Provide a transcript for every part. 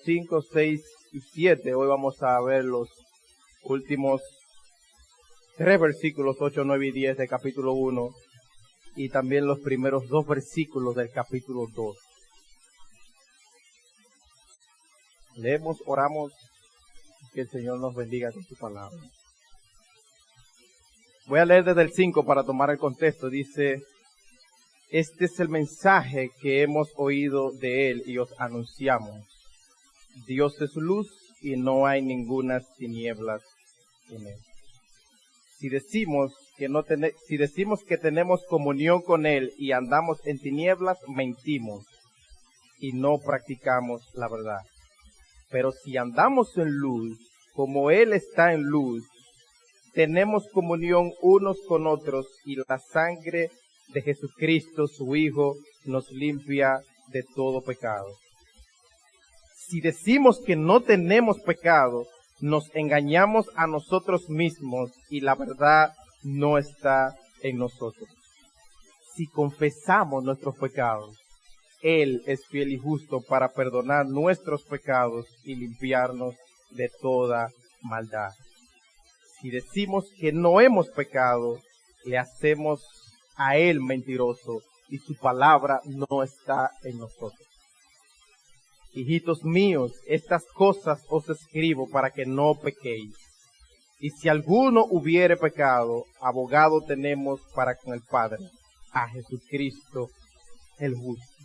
5, 6 y 7. Hoy vamos a ver los últimos 3 versículos, 8, 9 y 10 del capítulo 1, y también los primeros 2 versículos del capítulo 2. Leemos, oramos, que el Señor nos bendiga con su palabra. Voy a leer desde el 5 para tomar el contexto. Dice: este es el mensaje que hemos oído de Él y os anunciamos. Dios es luz y no hay ninguna tinieblas en Él. Si decimos que tenemos comunión con Él y andamos en tinieblas, mentimos y no practicamos la verdad. Pero si andamos en luz, como Él está en luz, tenemos comunión unos con otros y la sangre de Jesucristo, su Hijo, nos limpia de todo pecado. Si decimos que no tenemos pecado, nos engañamos a nosotros mismos y la verdad no está en nosotros. Si confesamos nuestros pecados, Él es fiel y justo para perdonar nuestros pecados y limpiarnos de toda maldad. Si decimos que no hemos pecado, le hacemos a Él mentiroso y su palabra no está en nosotros. Hijitos míos, estas cosas os escribo para que no pequéis. Y si alguno hubiere pecado, abogado tenemos para con el Padre, a Jesucristo el justo.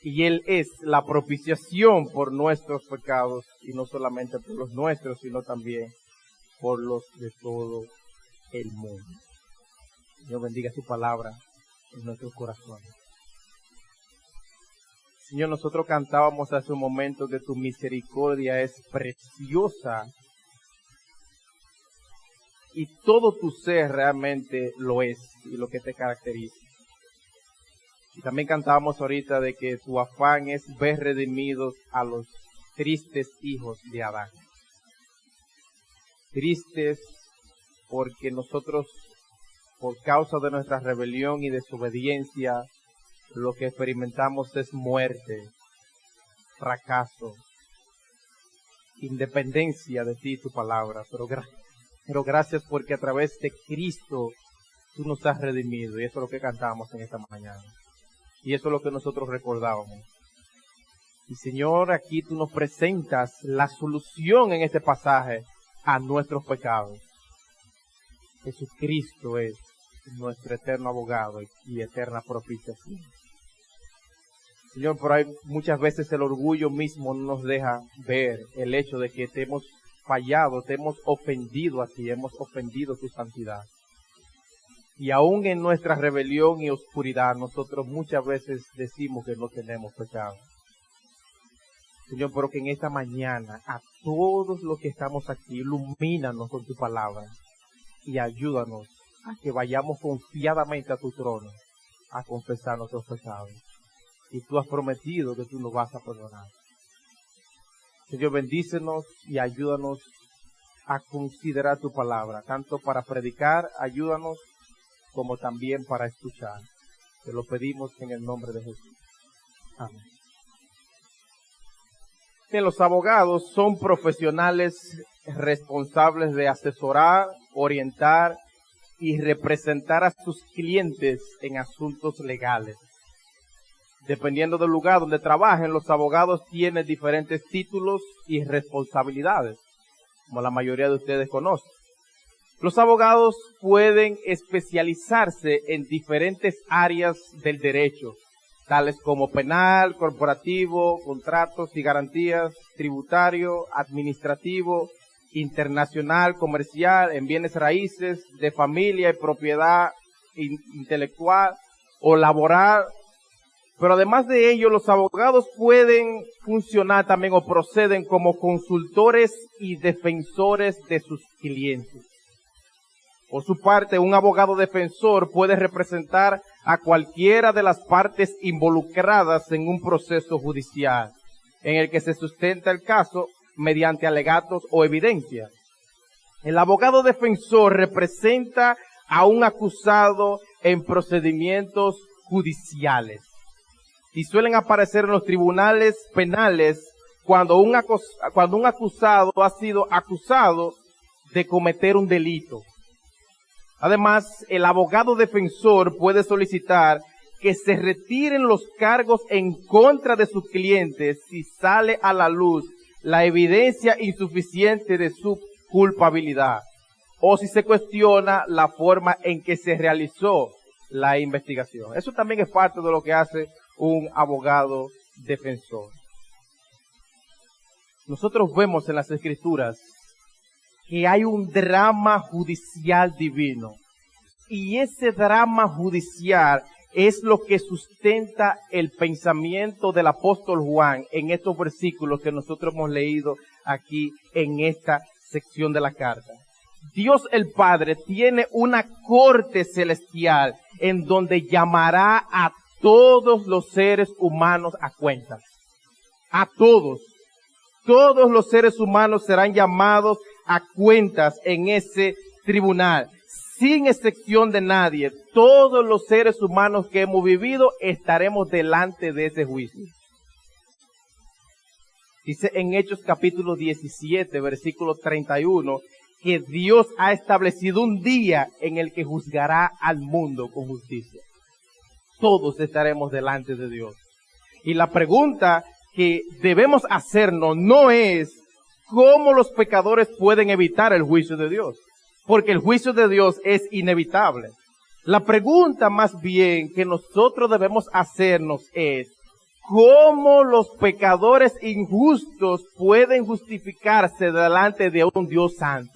Y Él es la propiciación por nuestros pecados, y no solamente por los nuestros, sino también por los de todo el mundo. Dios bendiga su palabra en nuestros corazones. Señor, nosotros cantábamos hace un momento que tu misericordia es preciosa y todo tu ser realmente lo es y lo que te caracteriza. Y también cantábamos ahorita de que tu afán es ver redimidos a los tristes hijos de Adán. Tristes porque nosotros, por causa de nuestra rebelión y desobediencia, lo que experimentamos es muerte, fracaso, independencia de ti y tu palabra. Pero gracias porque a través de Cristo tú nos has redimido, y eso es lo que cantamos en esta mañana. Y eso es lo que nosotros recordábamos. Y Señor, aquí tú nos presentas la solución en este pasaje a nuestros pecados. Jesucristo es nuestro eterno abogado y eterna propiciación. Señor, por ahí muchas veces el orgullo mismo no nos deja ver el hecho de que te hemos fallado, te hemos ofendido a ti, hemos ofendido tu santidad. Y aún en nuestra rebelión y oscuridad, nosotros muchas veces decimos que no tenemos pecado. Señor, pero que en esta mañana, a todos los que estamos aquí, ilumínanos con tu palabra y ayúdanos a que vayamos confiadamente a tu trono a confesar nuestros pecados. Y tú has prometido que tú nos vas a perdonar. Señor, bendícenos y ayúdanos a considerar tu palabra, tanto para predicar, ayúdanos, como también para escuchar. Te lo pedimos en el nombre de Jesús. Amén. Que los abogados son profesionales responsables de asesorar, orientar y representar a sus clientes en asuntos legales. Dependiendo del lugar donde trabajen, los abogados tienen diferentes títulos y responsabilidades, como la mayoría de ustedes conocen. Los abogados pueden especializarse en diferentes áreas del derecho, tales como penal, corporativo, contratos y garantías, tributario, administrativo, internacional, comercial, en bienes raíces, de familia y propiedad intelectual o laboral. Pero además de ello, los abogados pueden funcionar también o proceden como consultores y defensores de sus clientes. Por su parte, un abogado defensor puede representar a cualquiera de las partes involucradas en un proceso judicial, en el que se sustenta el caso mediante alegatos o evidencias. El abogado defensor representa a un acusado en procedimientos judiciales y suelen aparecer en los tribunales penales cuando un acusado ha sido acusado de cometer un delito. Además, el abogado defensor puede solicitar que se retiren los cargos en contra de sus clientes si sale a la luz la evidencia insuficiente de su culpabilidad o si se cuestiona la forma en que se realizó la investigación. Eso también es parte de lo que hace un abogado defensor. Nosotros vemos en las Escrituras que hay un drama judicial divino. Y ese drama judicial es lo que sustenta el pensamiento del apóstol Juan en estos versículos que nosotros hemos leído aquí en esta sección de la carta. Dios el Padre tiene una corte celestial en donde llamará a todos los seres humanos a cuentas. A todos. Todos los seres humanos serán llamados a cuentas en ese tribunal, sin excepción de nadie. Todos los seres humanos que hemos vivido estaremos delante de ese juicio. Dice en Hechos capítulo 17, versículo 31, que Dios ha establecido un día en el que juzgará al mundo con justicia. Todos estaremos delante de Dios. Y la pregunta que debemos hacernos no es cómo los pecadores pueden evitar el juicio de Dios, porque el juicio de Dios es inevitable. La pregunta más bien que nosotros debemos hacernos es cómo los pecadores injustos pueden justificarse delante de un Dios santo.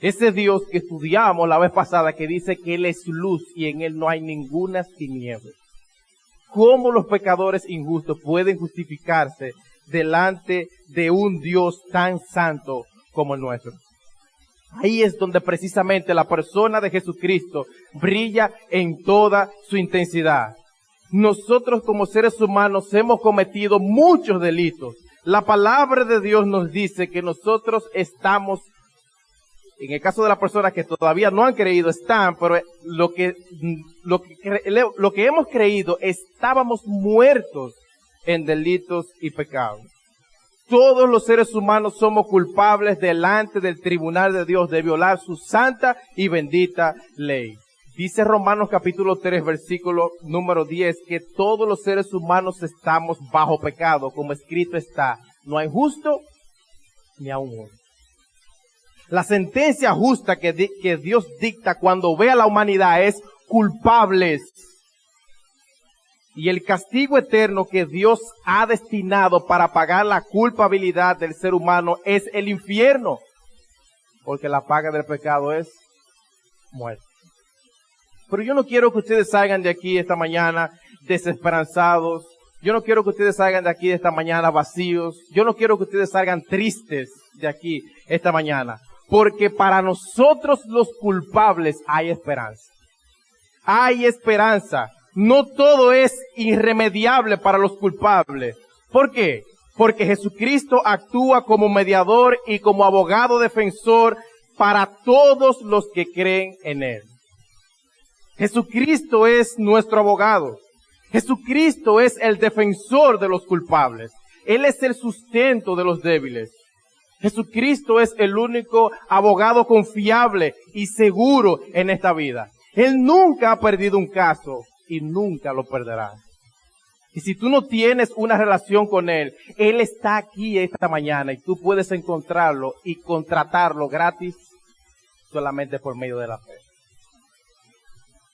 Ese Dios que estudiamos la vez pasada, que dice que Él es luz y en Él no hay ninguna tiniebla. ¿Cómo los pecadores injustos pueden justificarse delante de un Dios tan santo como el nuestro? Ahí es donde precisamente la persona de Jesucristo brilla en toda su intensidad. Nosotros como seres humanos hemos cometido muchos delitos. La palabra de Dios nos dice que nosotros estamos, en el caso de las personas que todavía no han creído, están, pero lo que hemos creído, estábamos muertos en delitos y pecados. Todos los seres humanos somos culpables delante del tribunal de Dios de violar su santa y bendita ley. Dice Romanos capítulo 3, versículo número 10, que todos los seres humanos estamos bajo pecado, como escrito está, no hay justo ni aun uno. La sentencia justa que Dios dicta cuando ve a la humanidad es culpables. Y el castigo eterno que Dios ha destinado para pagar la culpabilidad del ser humano es el infierno. Porque la paga del pecado es muerte. Pero yo no quiero que ustedes salgan de aquí esta mañana desesperanzados. Yo no quiero que ustedes salgan de aquí esta mañana vacíos. Yo no quiero que ustedes salgan tristes de aquí esta mañana. Porque para nosotros los culpables hay esperanza. Hay esperanza. No todo es irremediable para los culpables. ¿Por qué? Porque Jesucristo actúa como mediador y como abogado defensor para todos los que creen en Él. Jesucristo es nuestro abogado. Jesucristo es el defensor de los culpables. Él es el sustento de los débiles. Jesucristo es el único abogado confiable y seguro en esta vida. Él nunca ha perdido un caso y nunca lo perderá. Y si tú no tienes una relación con Él, Él está aquí esta mañana y tú puedes encontrarlo y contratarlo gratis solamente por medio de la fe.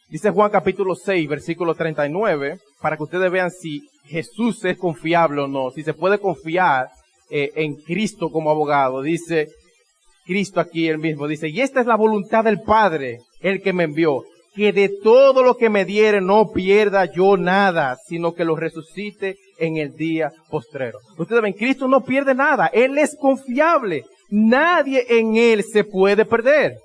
Dice Juan capítulo 6, versículo 39, para que ustedes vean si Jesús es confiable o no, si se puede confiar en Cristo como abogado. Dice Cristo aquí él mismo, dice, y esta es la voluntad del Padre, el que me envió, que de todo lo que me diere no pierda yo nada, sino que lo resucite en el día postrero. Ustedes ven, Cristo no pierde nada, Él es confiable, nadie en Él se puede perder.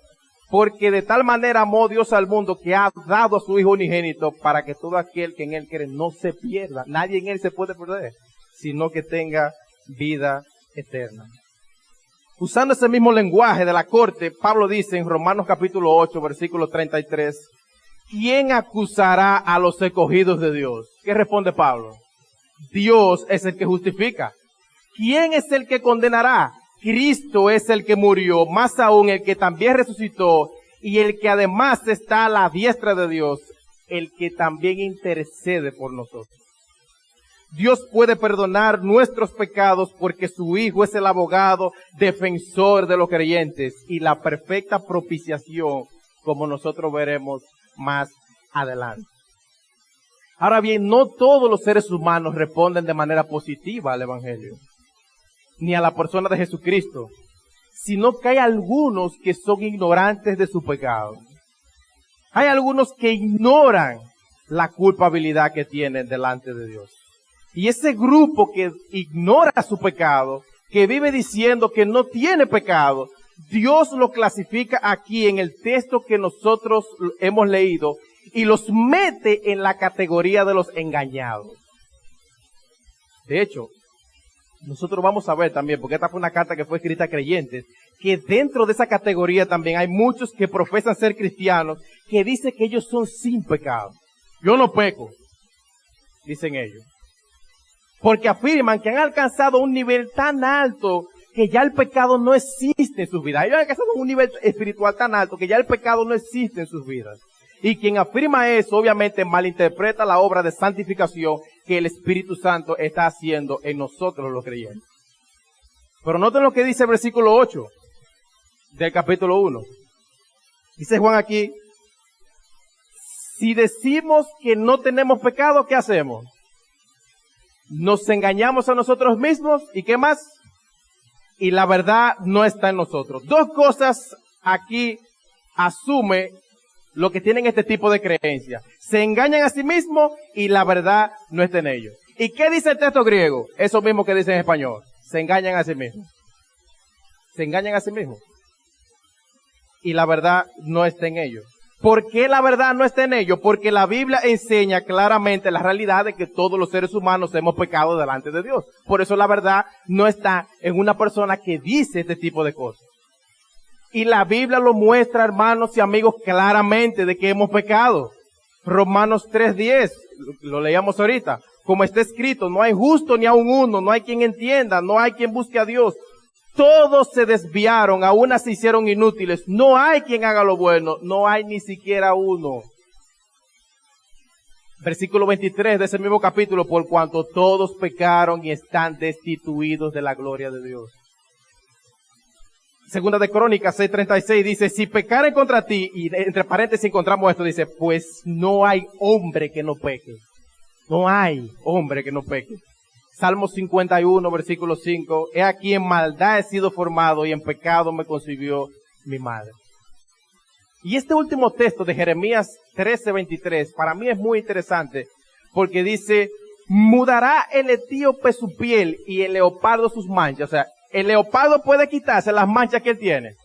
Porque de tal manera amó Dios al mundo que ha dado a su Hijo unigénito para que todo aquel que en Él cree no se pierda. Nadie en Él se puede perder, sino que tenga vida eterna. Usando ese mismo lenguaje de la corte, Pablo dice en Romanos capítulo 8, versículo 33, ¿quién acusará a los escogidos de Dios? ¿Qué responde Pablo? Dios es el que justifica. ¿quién es el que condenará? Cristo es el que murió, más aún el que también resucitó, y el que además está a la diestra de Dios, el que también intercede por nosotros. Dios puede perdonar nuestros pecados porque su Hijo es el abogado, defensor de los creyentes y la perfecta propiciación, como nosotros veremos más adelante. Ahora bien, no todos los seres humanos responden de manera positiva al Evangelio, ni a la persona de Jesucristo, sino que hay algunos que son ignorantes de su pecado. Hay algunos que ignoran la culpabilidad que tienen delante de Dios. Y ese grupo que ignora su pecado, que vive diciendo que no tiene pecado, Dios lo clasifica aquí en el texto que nosotros hemos leído y los mete en la categoría de los engañados. De hecho, nosotros vamos a ver también, porque esta fue una carta que fue escrita a creyentes, que dentro de esa categoría también hay muchos que profesan ser cristianos, que dicen que ellos son sin pecado. Yo no peco, dicen ellos. Porque afirman que han alcanzado un nivel tan alto que ya el pecado no existe en sus vidas. Ellos han alcanzado un nivel espiritual tan alto que ya el pecado no existe en sus vidas. Y quien afirma eso, obviamente, malinterpreta la obra de santificación que el Espíritu Santo está haciendo en nosotros los creyentes. Pero noten lo que dice el versículo 8 del capítulo 1. Dice Juan aquí, si decimos que no tenemos pecado, ¿qué hacemos? Nos engañamos a nosotros mismos, ¿y qué más? Y la verdad no está en nosotros. Dos cosas aquí asume lo que tienen este tipo de creencias. Se engañan a sí mismos y la verdad no está en ellos. ¿Y qué dice el texto griego? Eso mismo que dice en español. Se engañan a sí mismos. Se engañan a sí mismos. Y la verdad no está en ellos. ¿Por qué la verdad no está en ellos? Porque la Biblia enseña claramente la realidad de que todos los seres humanos hemos pecado delante de Dios. Por eso la verdad no está en una persona que dice este tipo de cosas. Y la Biblia lo muestra, hermanos y amigos, claramente de que hemos pecado. Romanos 3:10, lo leíamos ahorita. Como está escrito, no hay justo ni aun uno, no hay quien entienda, no hay quien busque a Dios. Todos se desviaron, a unas se hicieron inútiles. No hay quien haga lo bueno, no hay ni siquiera uno. Versículo 23 de ese mismo capítulo, por cuanto todos pecaron y están destituidos de la gloria de Dios. Segunda de Crónicas 6:36 dice, si pecaren contra ti, y entre paréntesis encontramos esto, dice, pues no hay hombre que no peque. No hay hombre que no peque. Salmo 51, versículo 5, he aquí en maldad he sido formado y en pecado me concibió mi madre. Y este último texto de Jeremías 13:23, para mí es muy interesante, porque dice, mudará el etíope su piel y el leopardo sus manchas. O sea, ¿el leopardo puede quitarse las manchas que él tiene?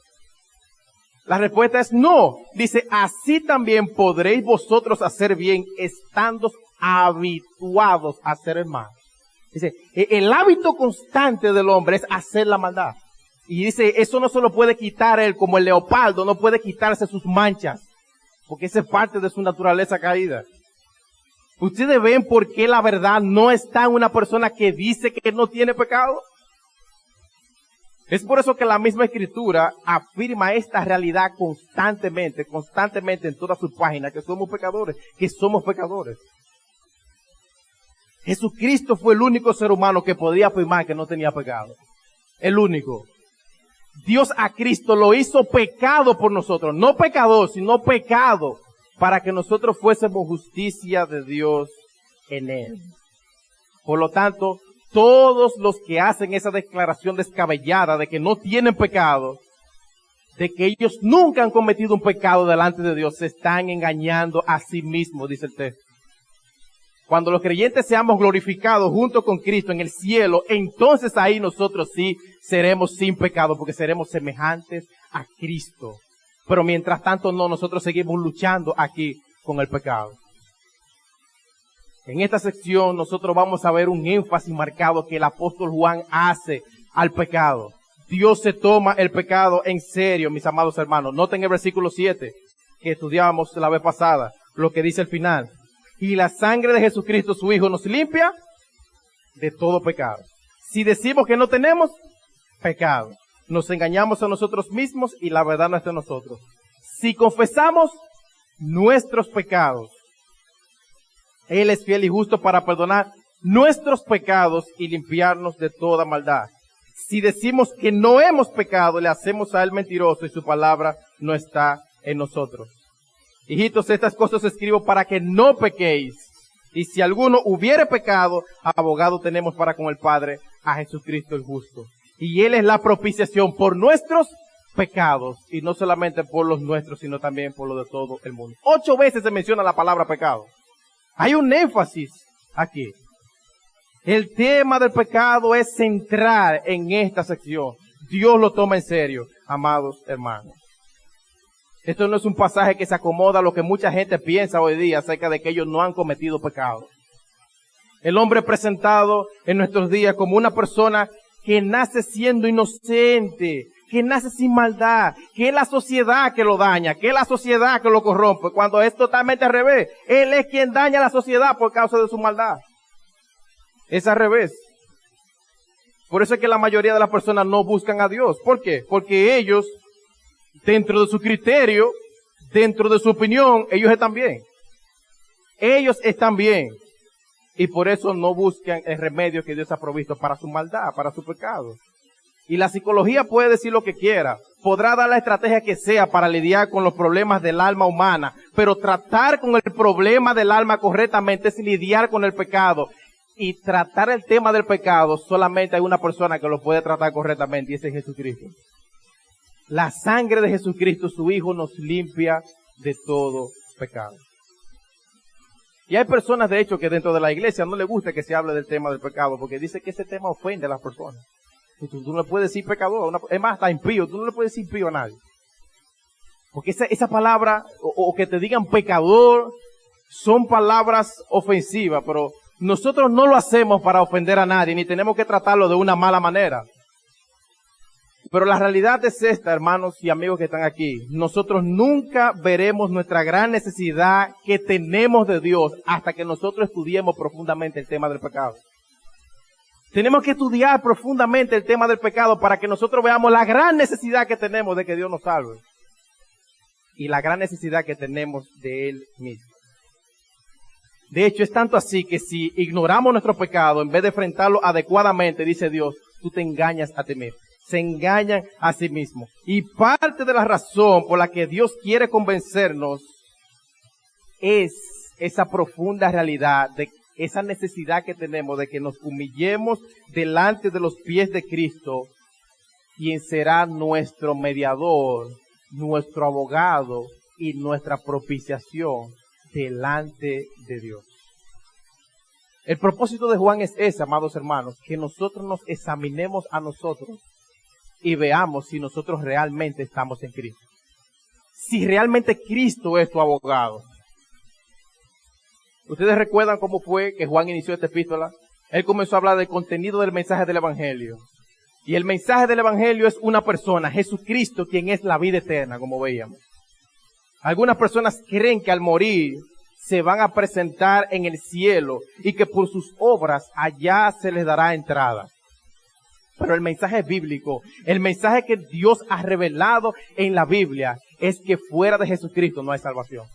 La respuesta es no. Dice, así también podréis vosotros hacer bien estando habituados a hacer el mal. Dice, el hábito constante del hombre es hacer la maldad. Y dice, eso no se lo puede quitar él, como el leopardo no puede quitarse sus manchas, porque esa es parte de su naturaleza caída. ¿Ustedes ven por qué la verdad no está en una persona que dice que no tiene pecado? Es por eso que la misma Escritura afirma esta realidad constantemente en todas sus páginas, que somos pecadores. Jesucristo fue el único ser humano que podía afirmar que no tenía pecado. El único. Dios a Cristo lo hizo pecado por nosotros. No pecador, sino pecado. Para que nosotros fuésemos justicia de Dios en Él. Por lo tanto, todos los que hacen esa declaración descabellada de que no tienen pecado, de que ellos nunca han cometido un pecado delante de Dios, se están engañando a sí mismos, dice el texto. Cuando los creyentes seamos glorificados junto con Cristo en el cielo, entonces ahí nosotros sí seremos sin pecado, porque seremos semejantes a Cristo. Pero mientras tanto no, nosotros seguimos luchando aquí con el pecado. En esta sección nosotros vamos a ver un énfasis marcado que el apóstol Juan hace al pecado. Dios se toma el pecado en serio, mis amados hermanos. Noten el versículo 7 que estudiábamos la vez pasada, lo que dice el final. Y la sangre de Jesucristo, su Hijo, nos limpia de todo pecado. Si decimos que no tenemos, pecado. Nos engañamos a nosotros mismos y la verdad no está en nosotros. Si confesamos nuestros pecados, Él es fiel y justo para perdonar nuestros pecados y limpiarnos de toda maldad. Si decimos que no hemos pecado, le hacemos a Él mentiroso y su palabra no está en nosotros. Hijitos, estas cosas escribo para que no pequéis. Y si alguno hubiere pecado, abogado tenemos para con el Padre, a Jesucristo el justo. Y Él es la propiciación por nuestros pecados. Y no solamente por los nuestros, sino también por los de todo el mundo. 8 veces se menciona la palabra pecado. Hay un énfasis aquí. El tema del pecado es central en esta sección. Dios lo toma en serio, amados hermanos. Esto no es un pasaje que se acomoda a lo que mucha gente piensa hoy día acerca de que ellos no han cometido pecado. El hombre presentado en nuestros días como una persona que nace siendo inocente, que nace sin maldad, que es la sociedad que lo daña, que es la sociedad que lo corrompe, cuando es totalmente al revés. Él es quien daña a la sociedad por causa de su maldad. Es al revés. Por eso es que la mayoría de las personas no buscan a Dios. ¿Por qué? Porque ellos, dentro de su criterio, dentro de su opinión, ellos están bien. Ellos están bien. Y por eso no buscan el remedio que Dios ha provisto para su maldad, para su pecado. Y la psicología puede decir lo que quiera. Podrá dar la estrategia que sea para lidiar con los problemas del alma humana. Pero tratar con el problema del alma correctamente es lidiar con el pecado. Y tratar el tema del pecado, solamente hay una persona que lo puede tratar correctamente, y ese es Jesucristo. La sangre de Jesucristo, su Hijo, nos limpia de todo pecado. Y hay personas, de hecho, que dentro de la iglesia no les gusta que se hable del tema del pecado, porque dice que ese tema ofende a las personas. Y tú no le puedes decir pecador, es más, hasta impío, tú no le puedes decir impío a nadie. Porque esa palabra, o que te digan pecador, son palabras ofensivas, pero nosotros no lo hacemos para ofender a nadie, ni tenemos que tratarlo de una mala manera. Pero la realidad es esta, hermanos y amigos que están aquí. Nosotros nunca veremos nuestra gran necesidad que tenemos de Dios hasta que nosotros estudiemos profundamente el tema del pecado. Tenemos que estudiar profundamente el tema del pecado para que nosotros veamos la gran necesidad que tenemos de que Dios nos salve. Y la gran necesidad que tenemos de Él mismo. De hecho, es tanto así que si ignoramos nuestro pecado, en vez de enfrentarlo adecuadamente, dice Dios, tú te engañas a ti mismo. Se engañan a sí mismos. Y parte de la razón por la que Dios quiere convencernos es esa profunda realidad, de esa necesidad que tenemos de que nos humillemos delante de los pies de Cristo, quien será nuestro mediador, nuestro abogado y nuestra propiciación delante de Dios. El propósito de Juan es ese, amados hermanos, que nosotros nos examinemos a nosotros y veamos si nosotros realmente estamos en Cristo. Si realmente Cristo es tu abogado. ¿Ustedes recuerdan cómo fue que Juan inició esta epístola? Él comenzó a hablar del contenido del mensaje del Evangelio. Y el mensaje del Evangelio es una persona, Jesucristo, quien es la vida eterna, como veíamos. Algunas personas creen que al morir se van a presentar en el cielo y que por sus obras allá se les dará entrada. Pero el mensaje bíblico, el mensaje que Dios ha revelado en la Biblia es que fuera de Jesucristo no hay salvación.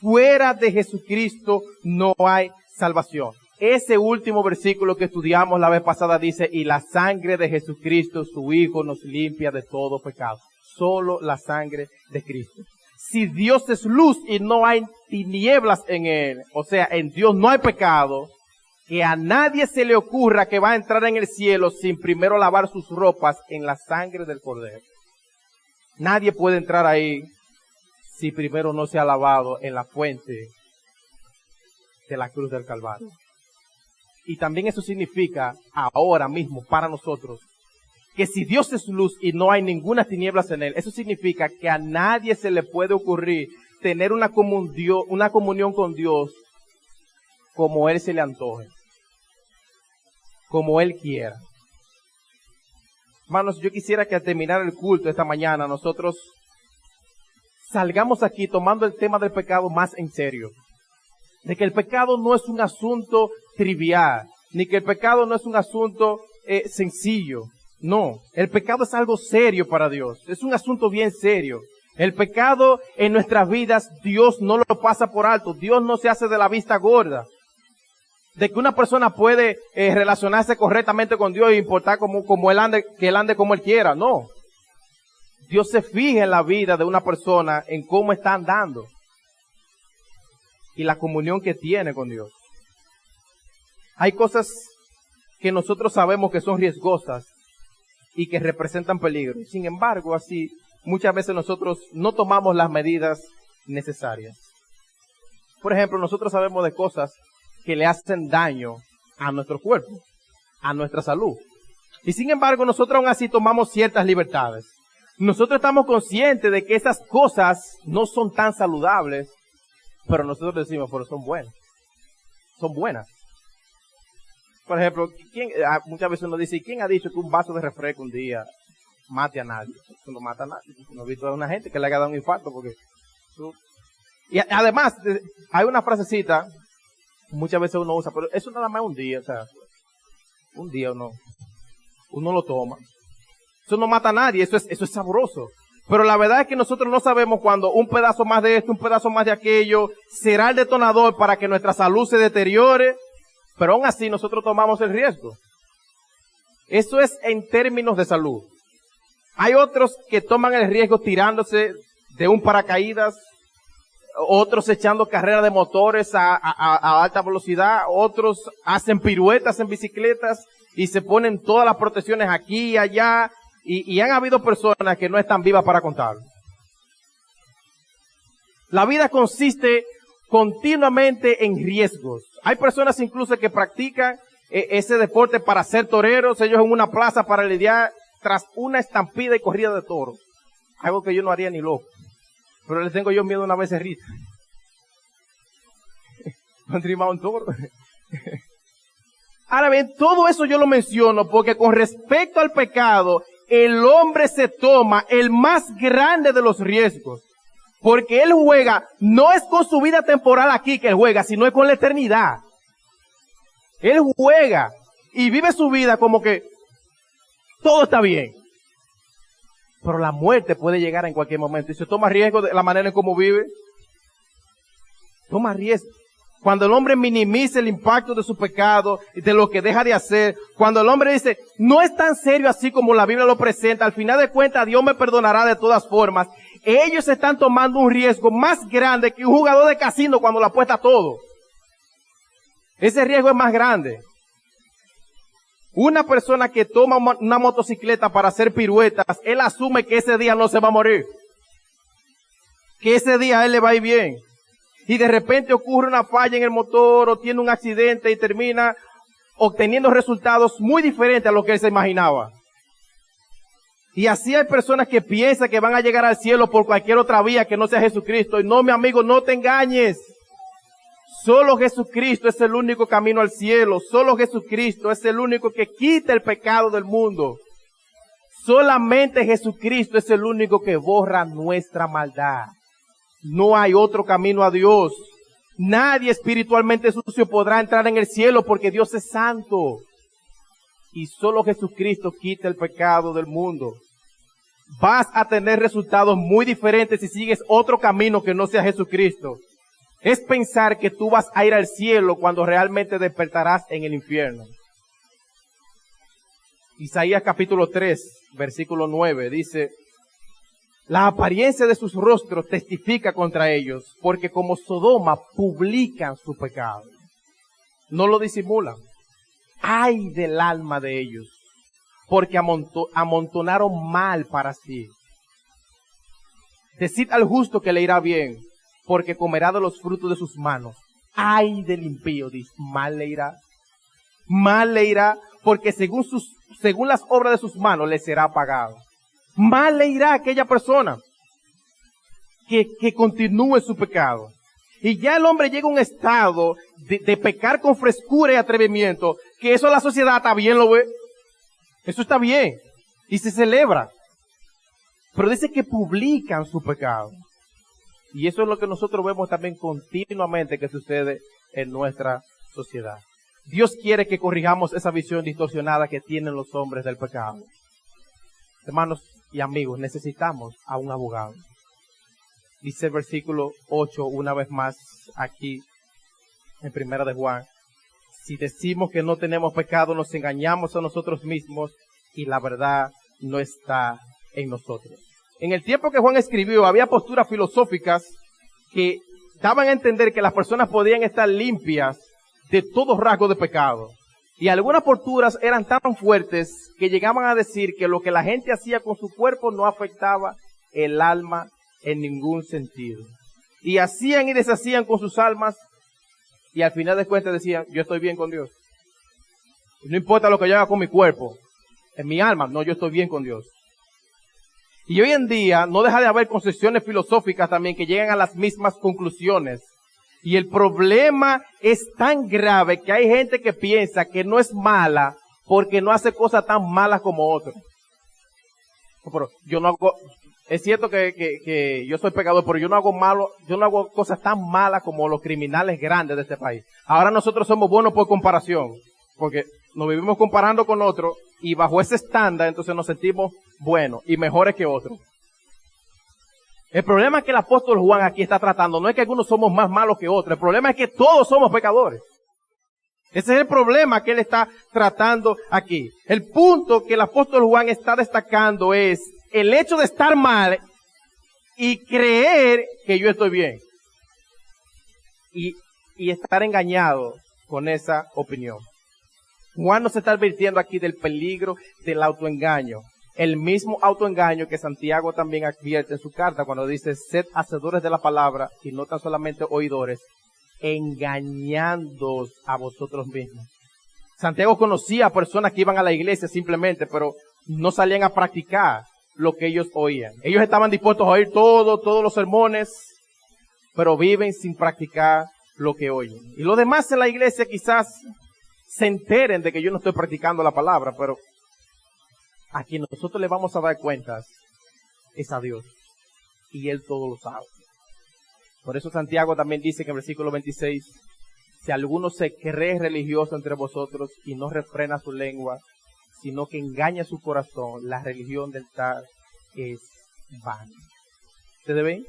Fuera de Jesucristo no hay salvación. Ese último versículo que estudiamos la vez pasada dice, y la sangre de Jesucristo, su Hijo, nos limpia de todo pecado. Solo la sangre de Cristo. Si Dios es luz y no hay tinieblas en Él, o sea, en Dios no hay pecado, que a nadie se le ocurra que va a entrar en el cielo sin primero lavar sus ropas en la sangre del Cordero. Nadie puede entrar ahí si primero no se ha lavado en la fuente de la cruz del Calvario. Y también eso significa ahora mismo para nosotros que si Dios es luz y no hay ninguna tinieblas en Él, eso significa que a nadie se le puede ocurrir tener una comunión con Dios como Él se le antoje, como Él quiera. Hermanos, yo quisiera que al terminar el culto esta mañana nosotros salgamos aquí tomando el tema del pecado más en serio. De que el pecado no es un asunto trivial. ni que el pecado no es un asunto sencillo. No, el pecado es algo serio para Dios. Es un asunto bien serio. El pecado en nuestras vidas, Dios no lo pasa por alto. Dios no se hace de la vista gorda. De que una persona puede relacionarse correctamente con Dios e importar como él ande, que él ande como él quiera. No. Dios se fija en la vida de una persona, en cómo está andando. Y la comunión que tiene con Dios. Hay cosas que nosotros sabemos que son riesgosas y que representan peligro. Sin embargo, así, muchas veces nosotros no tomamos las medidas necesarias. Por ejemplo, nosotros sabemos de cosas que le hacen daño a nuestro cuerpo, a nuestra salud. Y sin embargo, nosotros aún así tomamos ciertas libertades. Nosotros estamos conscientes de que esas cosas no son tan saludables, pero nosotros decimos, pero son buenas. Son buenas. Por ejemplo, muchas veces uno dice, ¿quién ha dicho que un vaso de refresco un día mate a nadie? Eso no mata a nadie. No he visto a una gente que le haya dado un infarto porque... Y además, hay una frasecita, muchas veces uno usa, pero eso nada más un día, o sea, un día uno lo toma. Eso no mata a nadie, eso es sabroso. Pero la verdad es que nosotros no sabemos cuando un pedazo más de esto, un pedazo más de aquello, será el detonador para que nuestra salud se deteriore. Pero aún así nosotros tomamos el riesgo. Eso es en términos de salud. Hay otros que toman el riesgo tirándose de un paracaídas, otros echando carreras de motores a alta velocidad, otros hacen piruetas en bicicletas y se ponen todas las protecciones aquí y allá. Y han habido personas que no están vivas para contarlo. La vida consiste continuamente en riesgos. Hay personas incluso que practican ese deporte para ser toreros, ellos en una plaza para lidiar tras una estampida y corrida de toros. Algo que yo no haría ni loco. Pero le tengo yo miedo a una becerrita. ¿No han trimado un toro? Ahora bien, todo eso yo lo menciono porque con respecto al pecado, el hombre se toma el más grande de los riesgos. Porque él juega, no es con su vida temporal aquí que él juega, sino es con la eternidad. Él juega y vive su vida como que todo está bien. Pero la muerte puede llegar en cualquier momento. Y se toma riesgo de la manera en cómo vive. Toma riesgo. Cuando el hombre minimiza el impacto de su pecado y de lo que deja de hacer, cuando el hombre dice, no es tan serio así como la Biblia lo presenta, al final de cuentas Dios me perdonará de todas formas. Ellos están tomando un riesgo más grande que un jugador de casino cuando le apuesta todo. Ese riesgo es más grande. Una persona que toma una motocicleta para hacer piruetas, él asume que ese día no se va a morir. Que ese día a él le va a ir bien. Y de repente ocurre una falla en el motor o tiene un accidente y termina obteniendo resultados muy diferentes a lo que él se imaginaba. Y así hay personas que piensan que van a llegar al cielo por cualquier otra vía que no sea Jesucristo. Y no, mi amigo, no te engañes. Solo Jesucristo es el único camino al cielo. Solo Jesucristo es el único que quita el pecado del mundo. Solamente Jesucristo es el único que borra nuestra maldad. No hay otro camino a Dios. Nadie espiritualmente sucio podrá entrar en el cielo porque Dios es santo. Y solo Jesucristo quita el pecado del mundo. Vas a tener resultados muy diferentes si sigues otro camino que no sea Jesucristo. Es pensar que tú vas a ir al cielo cuando realmente despertarás en el infierno. Isaías capítulo 3, versículo 9 dice: la apariencia de sus rostros testifica contra ellos, porque como Sodoma publican su pecado. No lo disimulan. Ay del alma de ellos, porque amontonaron mal para sí. Decid al justo que le irá bien, porque comerá de los frutos de sus manos. Ay del impío, dice, mal le irá. Mal le irá, porque según las obras de sus manos le será pagado. Mal le irá a aquella persona que continúe su pecado. Y ya el hombre llega a un estado de pecar con frescura y atrevimiento, que eso la sociedad está bien, lo ve. Eso está bien. Y se celebra. Pero dice que publican su pecado. Y eso es lo que nosotros vemos también continuamente que sucede en nuestra sociedad. Dios quiere que corrijamos esa visión distorsionada que tienen los hombres del pecado. Hermanos y amigos, necesitamos a un abogado. Dice el versículo 8 una vez más aquí en Primera de Juan. Si decimos que no tenemos pecado, nos engañamos a nosotros mismos y la verdad no está en nosotros. En el tiempo que Juan escribió, había posturas filosóficas que daban a entender que las personas podían estar limpias de todo rasgo de pecado. Y algunas posturas eran tan fuertes que llegaban a decir que lo que la gente hacía con su cuerpo no afectaba el alma en ningún sentido. Y hacían y deshacían con sus almas y al final de cuentas decían, yo estoy bien con Dios. No importa lo que yo haga con mi cuerpo, en mi alma, no, yo estoy bien con Dios. Y hoy en día no deja de haber concepciones filosóficas también que llegan a las mismas conclusiones. Y el problema es tan grave que hay gente que piensa que no es mala porque no hace cosas tan malas como otros. Pero yo no hago, es cierto que yo soy pecador, pero yo no hago cosas tan malas como los criminales grandes de este país. Ahora nosotros somos buenos por comparación, porque nos vivimos comparando con otros y bajo ese estándar entonces nos sentimos buenos y mejores que otros. El problema que el apóstol Juan aquí está tratando no es que algunos somos más malos que otros, el problema es que todos somos pecadores. Ese es el problema que él está tratando aquí. El punto que el apóstol Juan está destacando es el hecho de estar mal y creer que yo estoy bien. Y estar engañado con esa opinión. Juan nos está advirtiendo aquí del peligro del autoengaño. El mismo autoengaño que Santiago también advierte en su carta cuando dice, sed hacedores de la palabra y no tan solamente oidores, engañándoos a vosotros mismos. Santiago conocía a personas que iban a la iglesia simplemente, pero no salían a practicar lo que ellos oían. Ellos estaban dispuestos a oír todos los sermones, pero viven sin practicar lo que oyen. Y los demás en la iglesia quizás se enteren de que yo no estoy practicando la palabra, pero a quien nosotros le vamos a dar cuentas es a Dios. Y Él todo lo sabe. Por eso Santiago también dice que en el versículo 26, si alguno se cree religioso entre vosotros y no refrena su lengua, sino que engaña su corazón, la religión del tal es vana. ¿Ustedes ven?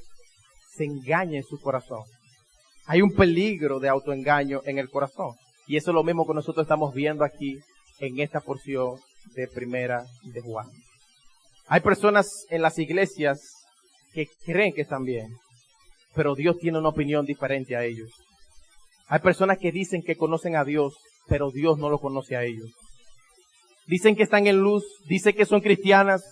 Se engaña en su corazón. Hay un peligro de autoengaño en el corazón. Y eso es lo mismo que nosotros estamos viendo aquí en esta porción de Primera de Juan. Hay personas en las iglesias que creen que están bien, pero Dios tiene una opinión diferente a ellos. Hay personas que dicen que conocen a Dios, pero Dios no lo conoce a ellos. Dicen que están en luz, dicen que son cristianas,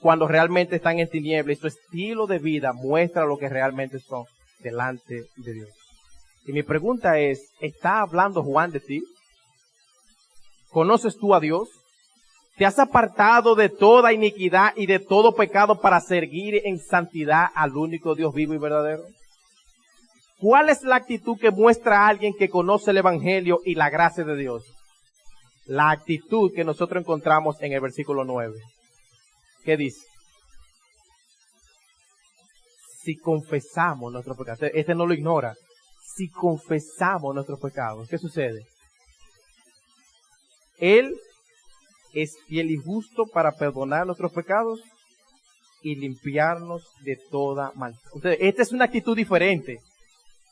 cuando realmente están en tinieblas. Y su estilo de vida muestra lo que realmente son delante de Dios. Y mi pregunta es, ¿está hablando Juan de ti? ¿Conoces tú a Dios? ¿Te has apartado de toda iniquidad y de todo pecado para seguir en santidad al único Dios vivo y verdadero? ¿Cuál es la actitud que muestra a alguien que conoce el Evangelio y la gracia de Dios? La actitud que nosotros encontramos en el versículo 9. ¿Qué dice? Si confesamos nuestros pecados. Este no lo ignora. Si confesamos nuestros pecados, ¿qué sucede? Él es fiel y justo para perdonar nuestros pecados y limpiarnos de toda maldad. Esta es una actitud diferente.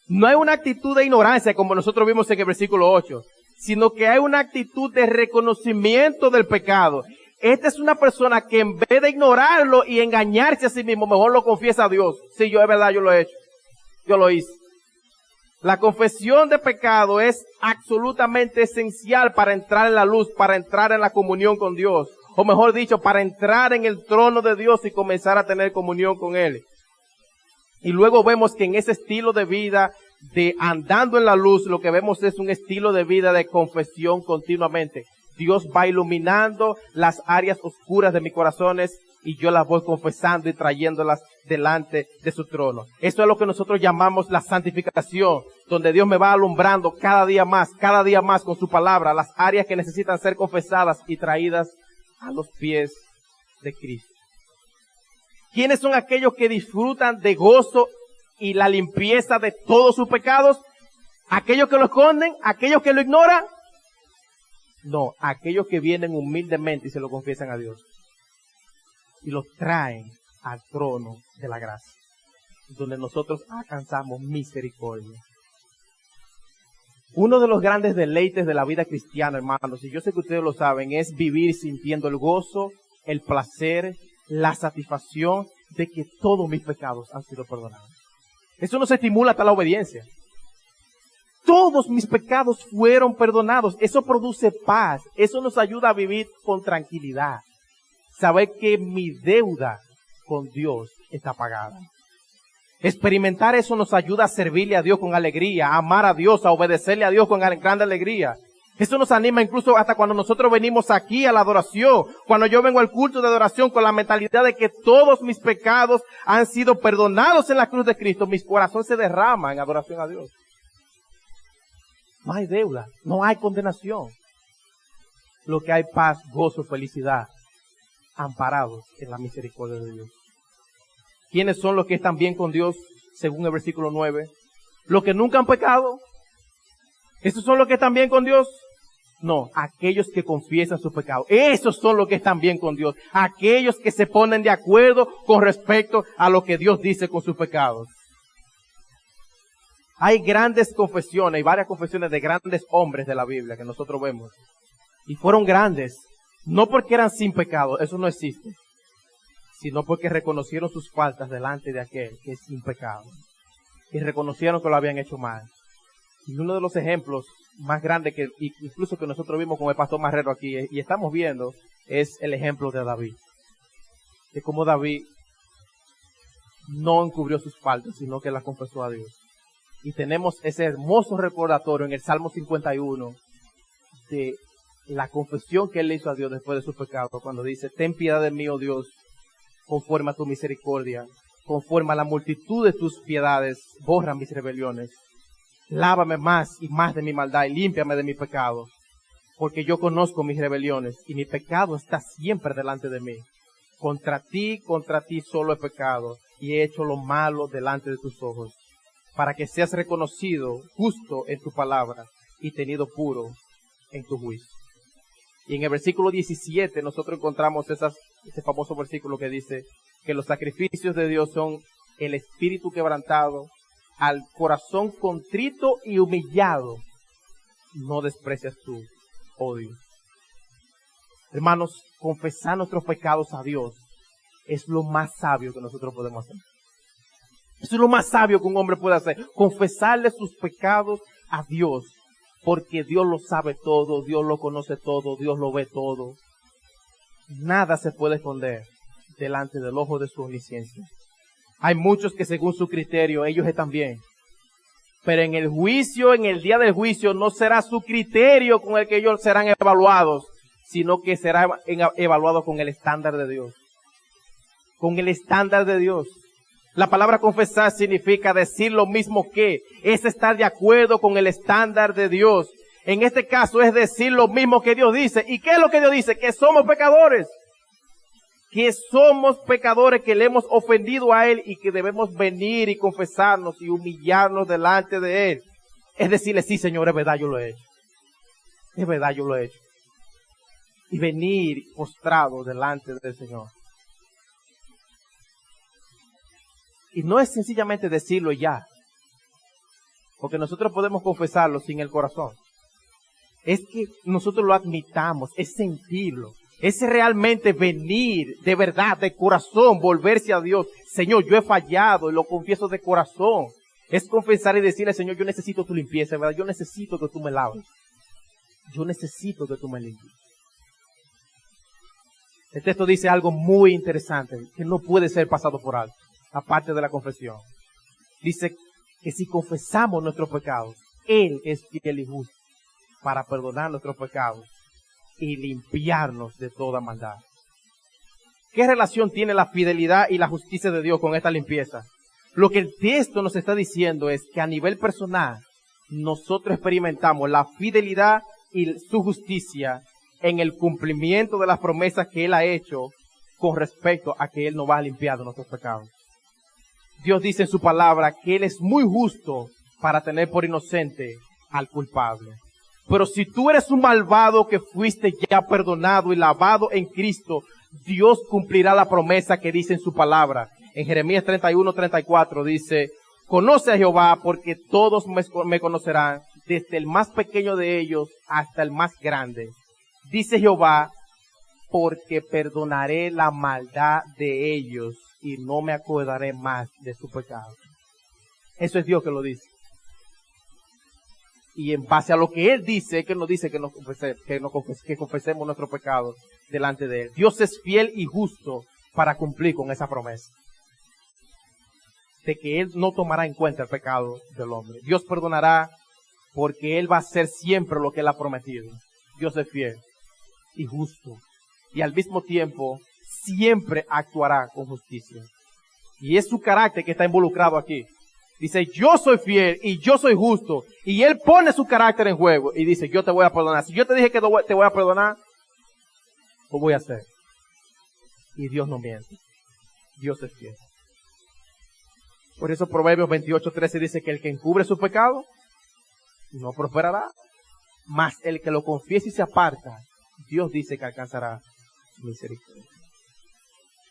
No hay una actitud de ignorancia como nosotros vimos en el versículo 8, sino que hay una actitud de reconocimiento del pecado. Esta es una persona que en vez de ignorarlo y engañarse a sí mismo, mejor lo confiesa a Dios. Sí, yo es verdad, yo lo he hecho. Yo lo hice. La confesión de pecado es absolutamente esencial para entrar en la luz, para entrar en la comunión con Dios. O mejor dicho, para entrar en el trono de Dios y comenzar a tener comunión con Él. Y luego vemos que en ese estilo de vida de andando en la luz, lo que vemos es un estilo de vida de confesión continuamente. Dios va iluminando las áreas oscuras de mis corazones y yo las voy confesando y trayéndolas delante de su trono. Esto es lo que nosotros llamamos la santificación, donde Dios me va alumbrando cada día más con su palabra, las áreas que necesitan ser confesadas y traídas a los pies de Cristo. ¿Quiénes son aquellos que disfrutan de gozo y la limpieza de todos sus pecados? ¿Aquellos que lo esconden? ¿Aquellos que lo ignoran? No, aquellos que vienen humildemente y se lo confiesan a Dios. Y los traen al trono de la gracia, donde nosotros alcanzamos misericordia. Uno de los grandes deleites de la vida cristiana, hermanos, y yo sé que ustedes lo saben, es vivir sintiendo el gozo, el placer, la satisfacción de que todos mis pecados han sido perdonados. Eso nos estimula hasta la obediencia. Todos mis pecados fueron perdonados. Eso produce paz. Eso nos ayuda a vivir con tranquilidad. Saber que mi deuda con Dios está pagada. Experimentar eso nos ayuda a servirle a Dios con alegría, a amar a Dios, a obedecerle a Dios con gran alegría. Eso nos anima incluso hasta cuando nosotros venimos aquí a la adoración. Cuando yo vengo al culto de adoración con la mentalidad de que todos mis pecados han sido perdonados en la cruz de Cristo, mi corazón se derrama en adoración a Dios. No hay deuda, no hay condenación. Lo que hay paz, gozo, felicidad, amparados en la misericordia de Dios. ¿Quiénes son los que están bien con Dios, según el versículo 9? ¿Los que nunca han pecado? ¿Esos son los que están bien con Dios? No, aquellos que confiesan sus pecados. Esos son los que están bien con Dios. Aquellos que se ponen de acuerdo con respecto a lo que Dios dice con sus pecados. Hay grandes confesiones, y varias confesiones de grandes hombres de la Biblia que nosotros vemos. Y fueron grandes, no porque eran sin pecado, eso no existe, sino porque reconocieron sus faltas delante de aquel que es sin pecado. Y reconocieron que lo habían hecho mal. Y uno de los ejemplos más grandes que incluso que nosotros vimos con el pastor Marrero aquí, y estamos viendo, es el ejemplo de David. De cómo David no encubrió sus faltas, sino que las confesó a Dios. Y tenemos ese hermoso recordatorio en el Salmo 51 de la confesión que él le hizo a Dios después de su pecado, cuando dice: ten piedad de mí, oh Dios, conforme a tu misericordia, conforme a la multitud de tus piedades, borra mis rebeliones. Lávame más y más de mi maldad y límpiame de mi pecado, porque yo conozco mis rebeliones y mi pecado está siempre delante de mí. Contra ti solo he pecado y he hecho lo malo delante de tus ojos, para que seas reconocido justo en tu palabra y tenido puro en tu juicio. Y en el versículo 17 nosotros encontramos ese famoso versículo que dice que los sacrificios de Dios son el espíritu quebrantado, al corazón contrito y humillado no desprecias tú, oh Dios. Hermanos, confesar nuestros pecados a Dios es lo más sabio que nosotros podemos hacer. Eso es lo más sabio que un hombre puede hacer. Confesarle sus pecados a Dios. Porque Dios lo sabe todo, Dios lo conoce todo, Dios lo ve todo. Nada se puede esconder delante del ojo de su omnisciencia. Hay muchos que según su criterio, ellos están bien. Pero en el juicio, en el día del juicio, no será su criterio con el que ellos serán evaluados, sino que será evaluado con el estándar de Dios. Con el estándar de Dios. La palabra confesar significa decir lo mismo que, es estar de acuerdo con el estándar de Dios. En este caso es decir lo mismo que Dios dice. ¿Y qué es lo que Dios dice? Que somos pecadores. Que somos pecadores, que le hemos ofendido a Él y que debemos venir y confesarnos y humillarnos delante de Él. Es decirle: sí, Señor, es verdad, yo lo he hecho. Es verdad, yo lo he hecho. Y venir postrado delante del Señor. Y no es sencillamente decirlo ya, porque nosotros podemos confesarlo sin el corazón. Es que nosotros lo admitamos, es sentirlo, es realmente venir de verdad, de corazón, volverse a Dios. Señor, yo he fallado y lo confieso de corazón. Es confesar y decirle: Señor, yo necesito tu limpieza, ¿verdad? Yo necesito que tú me laves. Yo necesito que tú me limpies. El texto dice algo muy interesante que no puede ser pasado por alto. Aparte de la confesión, dice que si confesamos nuestros pecados, Él es fiel y justo para perdonar nuestros pecados y limpiarnos de toda maldad. ¿Qué relación tiene la fidelidad y la justicia de Dios con esta limpieza? Lo que el texto nos está diciendo es que a nivel personal, nosotros experimentamos la fidelidad y su justicia en el cumplimiento de las promesas que Él ha hecho con respecto a que Él nos va a limpiar de nuestros pecados. Dios dice en su palabra que Él es muy justo para tener por inocente al culpable. Pero si tú eres un malvado que fuiste ya perdonado y lavado en Cristo, Dios cumplirá la promesa que dice en su palabra. En Jeremías 31:34 dice, conoce a Jehová porque todos me conocerán, desde el más pequeño de ellos hasta el más grande. Dice Jehová, porque perdonaré la maldad de ellos y no me acordaré más de su pecado. Eso es Dios que lo dice. Y en base a lo que Él dice, que nos dice que confesemos nuestros pecados delante de Él. Dios es fiel y justo para cumplir con esa promesa. De que Él no tomará en cuenta el pecado del hombre. Dios perdonará porque Él va a hacer siempre lo que Él ha prometido. Dios es fiel y justo. Y al mismo tiempo, siempre actuará con justicia. Y es su carácter que está involucrado aquí. Dice, yo soy fiel y yo soy justo. Y Él pone su carácter en juego y dice, yo te voy a perdonar. Si yo te dije que te voy a perdonar, lo voy a hacer. Y Dios no miente. Dios es fiel. Por eso Proverbios 28:13 dice que el que encubre su pecado no prosperará. Mas el que lo confiese y se aparta, Dios dice que alcanzará misericordia.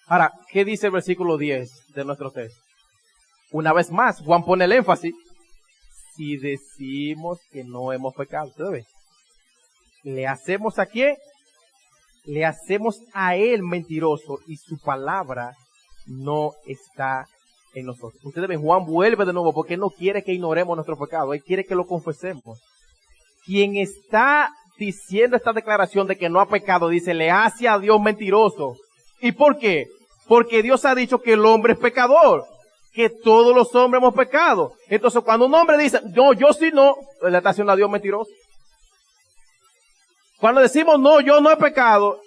Ahora, ¿qué dice el versículo 10 de nuestro texto? Una vez más, Juan pone el énfasis. Si decimos que no hemos pecado, ¿usted ve? ¿Le hacemos a quién? Le hacemos a Él mentiroso y su palabra no está en nosotros. Ustedes ven, Juan vuelve de nuevo porque no quiere que ignoremos nuestro pecado. Él quiere que lo confesemos. Quien está diciendo esta declaración de que no ha pecado, dice, le hace a Dios mentiroso. ¿Y por qué? Porque Dios ha dicho que el hombre es pecador. Que todos los hombres hemos pecado. Entonces, cuando un hombre dice, no, yo sí no, le está haciendo a Dios mentiroso. Cuando decimos, no, yo no he pecado,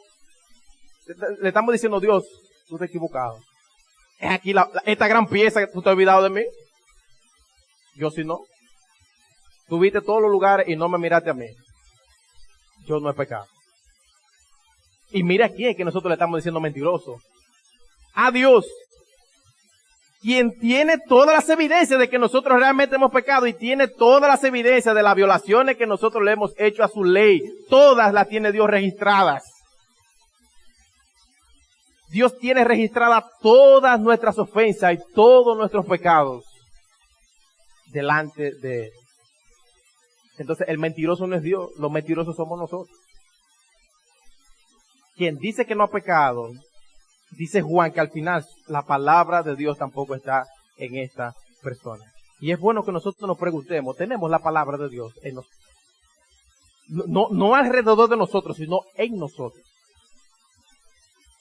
le estamos diciendo, Dios, tú estás equivocado. Es aquí esta gran pieza que tú te has olvidado de mí. Yo sí no. Tú viste todos los lugares y no me miraste a mí. Yo no he pecado. Y mira aquí que nosotros le estamos diciendo mentiroso. A Dios, quien tiene todas las evidencias de que nosotros realmente hemos pecado y tiene todas las evidencias de las violaciones que nosotros le hemos hecho a su ley. Todas las tiene Dios registradas. Dios tiene registradas todas nuestras ofensas y todos nuestros pecados delante de Él. Entonces el mentiroso no es Dios, los mentirosos somos nosotros. Quien dice que no ha pecado, dice Juan que al final la palabra de Dios tampoco está en esta persona. Y es bueno que nosotros nos preguntemos, ¿tenemos la palabra de Dios en nosotros? No alrededor de nosotros, sino en nosotros.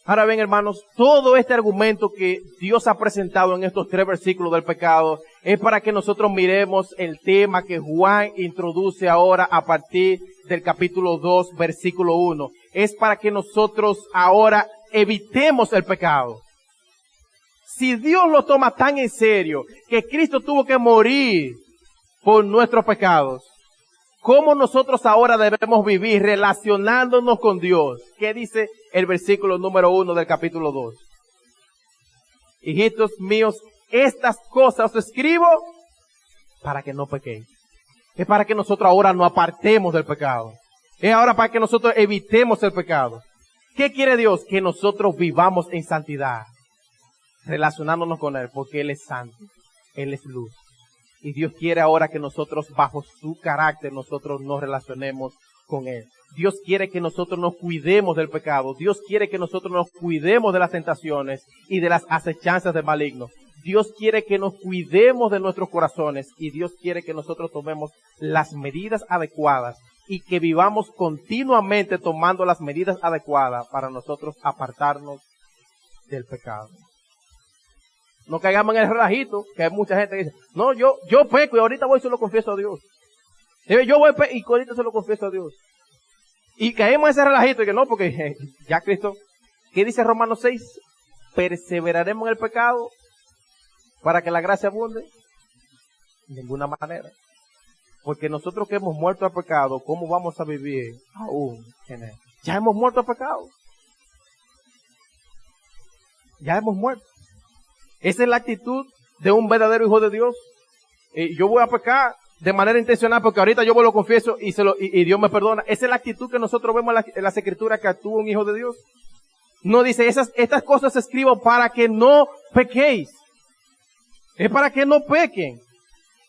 Ahora bien, hermanos, todo este argumento que Dios ha presentado en estos 3 versículos del pecado es para que nosotros miremos el tema que Juan introduce ahora a partir del capítulo 2, versículo 1. Es para que nosotros ahora evitemos el pecado. Si Dios lo toma tan en serio que Cristo tuvo que morir por nuestros pecados, ¿cómo nosotros ahora debemos vivir relacionándonos con Dios? ¿Qué dice el versículo número 1 del capítulo 2? Hijitos míos, estas cosas os escribo para que no pequéis. Es para que nosotros ahora nos apartemos del pecado. Es ahora para que nosotros evitemos el pecado. ¿Qué quiere Dios? Que nosotros vivamos en santidad, relacionándonos con Él, porque Él es santo, Él es luz. Y Dios quiere ahora que nosotros, bajo su carácter, nosotros nos relacionemos con Él. Dios quiere que nosotros nos cuidemos del pecado. Dios quiere que nosotros nos cuidemos de las tentaciones y de las acechanzas del maligno. Dios quiere que nos cuidemos de nuestros corazones y Dios quiere que nosotros tomemos las medidas adecuadas y que vivamos continuamente tomando las medidas adecuadas para nosotros apartarnos del pecado. No caigamos en el relajito, que hay mucha gente que dice, no, yo peco y ahorita voy y se lo confieso a Dios. Yo voy y ahorita se lo confieso a Dios. Y caemos en ese relajito y que no, porque ya Cristo, ¿qué dice Romanos 6? ¿Perseveraremos en el pecado para que la gracia abunde? De ninguna manera. Porque nosotros que hemos muerto al pecado, ¿cómo vamos a vivir aún en él? Ya hemos muerto al pecado. Ya hemos muerto. Esa es la actitud de un verdadero hijo de Dios. Yo voy a pecar de manera intencional, porque ahorita yo me lo confieso y Dios me perdona. Esa es la actitud que nosotros vemos en las escrituras que actúa un hijo de Dios. No dice, estas cosas escribo para que no pequéis. Es para que no pequen.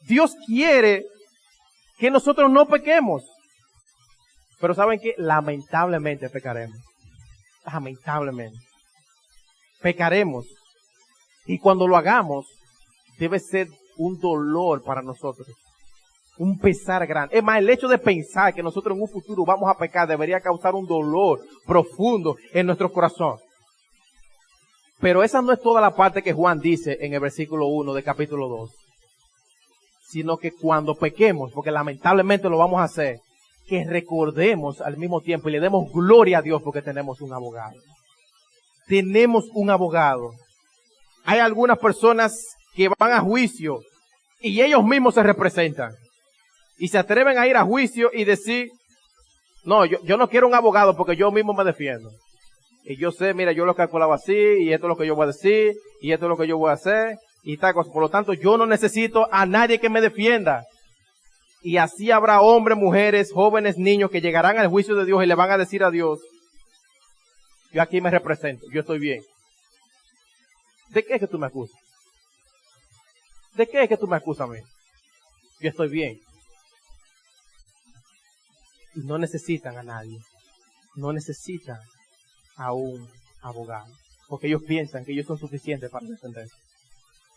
Dios quiere que nosotros no pequemos. Pero ¿saben qué? Lamentablemente pecaremos. Lamentablemente. Pecaremos. Y cuando lo hagamos, debe ser un dolor para nosotros. Un pesar grande. Es más, el hecho de pensar que nosotros en un futuro vamos a pecar debería causar un dolor profundo en nuestro corazón. Pero esa no es toda la parte que Juan dice en el versículo 1 de capítulo 2. Sino que cuando pequemos, porque lamentablemente lo vamos a hacer, que recordemos al mismo tiempo y le demos gloria a Dios porque tenemos un abogado. Tenemos un abogado. Hay algunas personas que van a juicio y ellos mismos se representan. Y se atreven a ir a juicio y decir, no, yo no quiero un abogado porque yo mismo me defiendo. Y yo sé, mira, yo lo calculaba así, y esto es lo que yo voy a decir, y esto es lo que yo voy a hacer, y tal cosa. Por lo tanto, yo no necesito a nadie que me defienda. Y así habrá hombres, mujeres, jóvenes, niños que llegarán al juicio de Dios y le van a decir a Dios, yo aquí me represento, yo estoy bien. ¿De qué es que tú me acusas? ¿De qué es que tú me acusas a mí? Yo estoy bien. Y no necesitan a nadie. No necesitan a un abogado. Porque ellos piensan que ellos son suficientes para defenderse.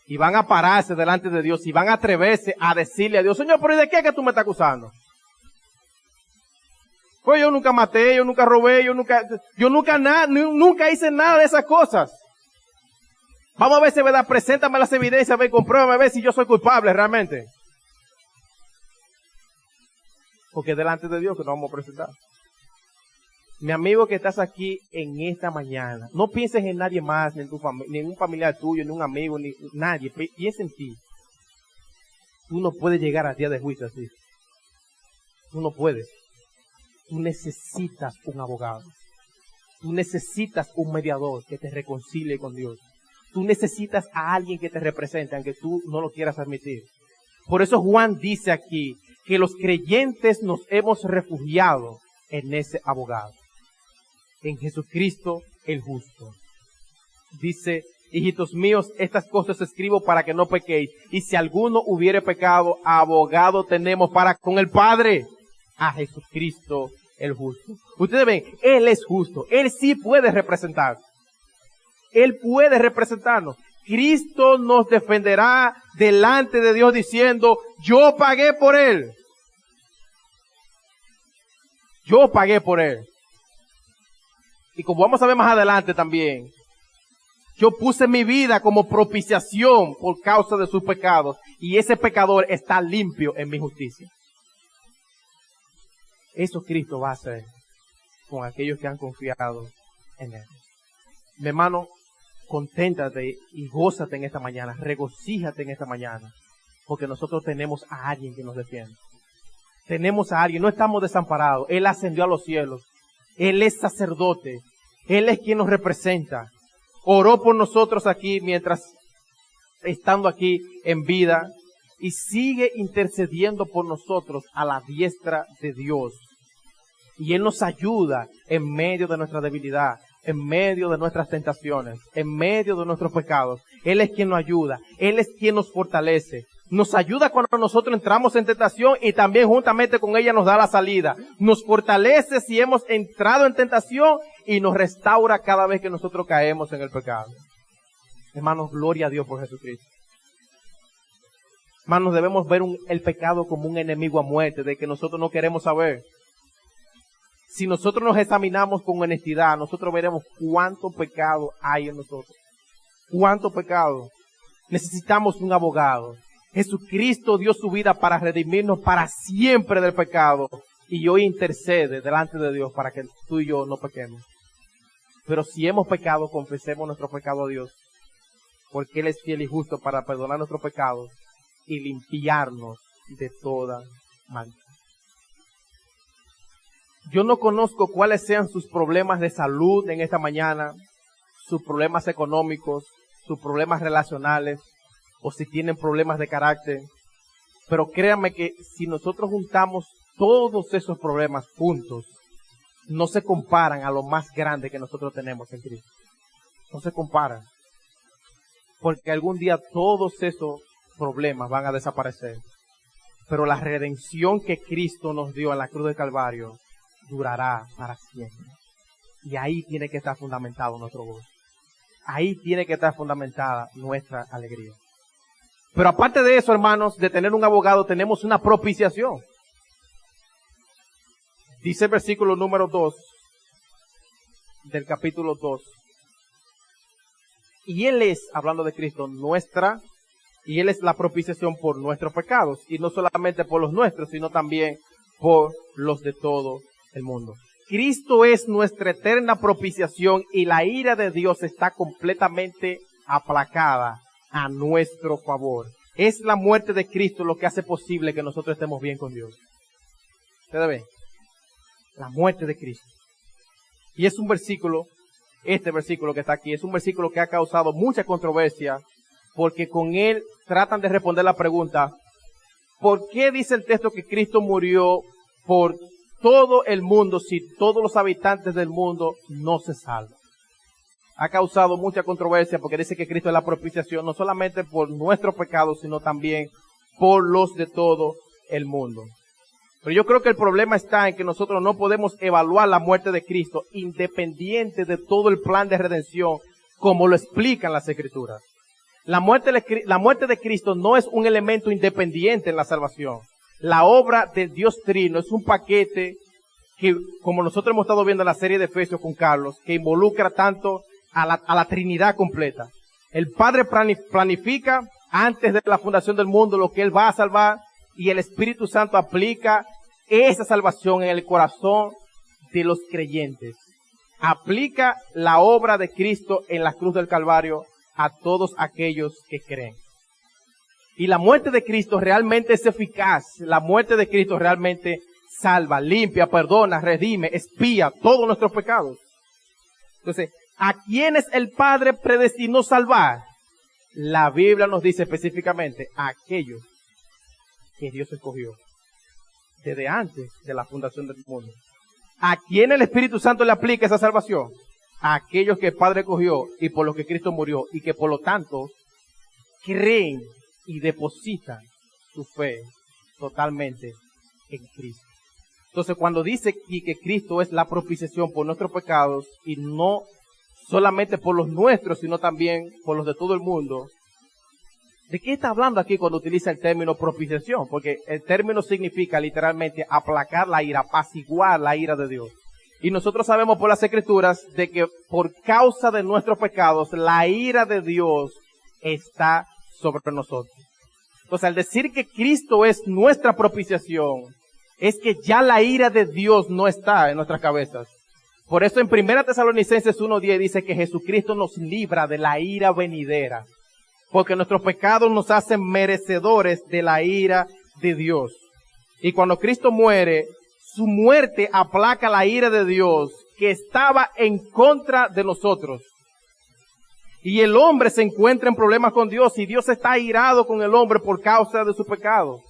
Y van a pararse delante de Dios y van a atreverse a decirle a Dios, Señor, ¿pero ¿y de qué es que tú me estás acusando? Pues yo nunca maté, yo nunca robé, yo nunca hice nada de esas cosas. Vamos a ver si, ¿verdad? Preséntame las evidencias, ve, compruébame a ver si yo soy culpable realmente. Porque delante de Dios que nos vamos a presentar. Mi amigo que estás aquí en esta mañana, no pienses en nadie más, ni en tu ni en un familiar tuyo, ni un amigo, ni nadie. Piensa en ti. Tú no puedes llegar al día de juicio así. Tú no puedes. Tú necesitas un abogado. Tú necesitas un mediador que te reconcilie con Dios. Tú necesitas a alguien que te represente, aunque tú no lo quieras admitir. Por eso Juan dice aquí que los creyentes nos hemos refugiado en ese abogado, en Jesucristo el justo. Dice, hijitos míos, estas cosas escribo para que no pequéis. Y si alguno hubiere pecado, abogado tenemos para con el Padre, a Jesucristo el justo. Ustedes ven, Él es justo. Él sí puede representar. Él puede representarnos. Cristo nos defenderá delante de Dios diciendo, yo pagué por Él. Yo pagué por Él. Y como vamos a ver más adelante también, yo puse mi vida como propiciación por causa de sus pecados. Y ese pecador está limpio en mi justicia. Eso Cristo va a hacer con aquellos que han confiado en Él. Mi hermano, conténtate y gózate en esta mañana, regocíjate en esta mañana, porque nosotros tenemos a alguien que nos defiende. Tenemos a alguien, no estamos desamparados. Él ascendió a los cielos. Él es sacerdote. Él es quien nos representa. Oró por nosotros aquí mientras estando aquí en vida y sigue intercediendo por nosotros a la diestra de Dios. Y Él nos ayuda en medio de nuestra debilidad, en medio de nuestras tentaciones, en medio de nuestros pecados. Él es quien nos ayuda. Él es quien nos fortalece. Nos ayuda cuando nosotros entramos en tentación y también juntamente con ella nos da la salida. Nos fortalece si hemos entrado en tentación y nos restaura cada vez que nosotros caemos en el pecado. Hermanos, gloria a Dios por Jesucristo. Hermanos, debemos ver el pecado como un enemigo a muerte, de que nosotros no queremos saber. Si nosotros nos examinamos con honestidad, nosotros veremos cuánto pecado hay en nosotros. Cuánto pecado. Necesitamos un abogado. Jesucristo dio su vida para redimirnos para siempre del pecado. Y hoy intercede delante de Dios para que tú y yo no pequemos. Pero si hemos pecado, confesemos nuestro pecado a Dios. Porque Él es fiel y justo para perdonar nuestros pecados y limpiarnos de toda maldad. Yo no conozco cuáles sean sus problemas de salud en esta mañana, sus problemas económicos, sus problemas relacionales, o si tienen problemas de carácter. Pero créanme que si nosotros juntamos todos esos problemas juntos, no se comparan a lo más grande que nosotros tenemos en Cristo. No se comparan. Porque algún día todos esos problemas van a desaparecer. Pero la redención que Cristo nos dio en la cruz del Calvario durará para siempre. Y ahí tiene que estar fundamentado nuestro gozo. Ahí tiene que estar fundamentada nuestra alegría. Pero aparte de eso, hermanos, de tener un abogado, tenemos una propiciación. Dice el versículo número 2 del capítulo 2. Y Él es, hablando de Cristo, y Él es la propiciación por nuestros pecados. Y no solamente por los nuestros, sino también por los de todo el mundo. Cristo es nuestra eterna propiciación y la ira de Dios está completamente aplacada a nuestro favor. Es la muerte de Cristo lo que hace posible que nosotros estemos bien con Dios. ¿Ustedes ven? La muerte de Cristo. Y es un versículo, este versículo que está aquí, es un versículo que ha causado mucha controversia porque con él tratan de responder la pregunta, ¿por qué dice el texto que Cristo murió por todo el mundo si todos los habitantes del mundo no se salvan? Ha causado mucha controversia porque dice que Cristo es la propiciación no solamente por nuestros pecados, sino también por los de todo el mundo. Pero yo creo que el problema está en que nosotros no podemos evaluar la muerte de Cristo independiente de todo el plan de redención como lo explican las Escrituras. La muerte de Cristo no es un elemento independiente en la salvación. La obra de Dios Trino es un paquete que, como nosotros hemos estado viendo en la serie de Efesios con Carlos, que involucra tanto a la Trinidad completa. El Padre planifica antes de la fundación del mundo lo que Él va a salvar y el Espíritu Santo aplica esa salvación en el corazón de los creyentes. Aplica la obra de Cristo en la cruz del Calvario a todos aquellos que creen. Y la muerte de Cristo realmente es eficaz. La muerte de Cristo realmente salva, limpia, perdona, redime, expía todos nuestros pecados. Entonces, ¿a quiénes el Padre predestinó salvar? La Biblia nos dice específicamente a aquellos que Dios escogió desde antes de la fundación del mundo. ¿A quién el Espíritu Santo le aplica esa salvación? A aquellos que el Padre escogió y por los que Cristo murió y que por lo tanto creen y depositan su fe totalmente en Cristo. Entonces, cuando dice aquí que Cristo es la propiciación por nuestros pecados y no solamente por los nuestros, sino también por los de todo el mundo, ¿de qué está hablando aquí cuando utiliza el término propiciación? Porque el término significa literalmente aplacar la ira, apaciguar la ira de Dios. Y nosotros sabemos por las Escrituras de que por causa de nuestros pecados, la ira de Dios está sobre nosotros. Entonces, al decir que Cristo es nuestra propiciación, es que ya la ira de Dios no está en nuestras cabezas. Por eso en 1 Tesalonicenses 1:10 dice que Jesucristo nos libra de la ira venidera. Porque nuestros pecados nos hacen merecedores de la ira de Dios. Y cuando Cristo muere, su muerte aplaca la ira de Dios que estaba en contra de nosotros. Y el hombre se encuentra en problemas con Dios y Dios está airado con el hombre por causa de su pecado.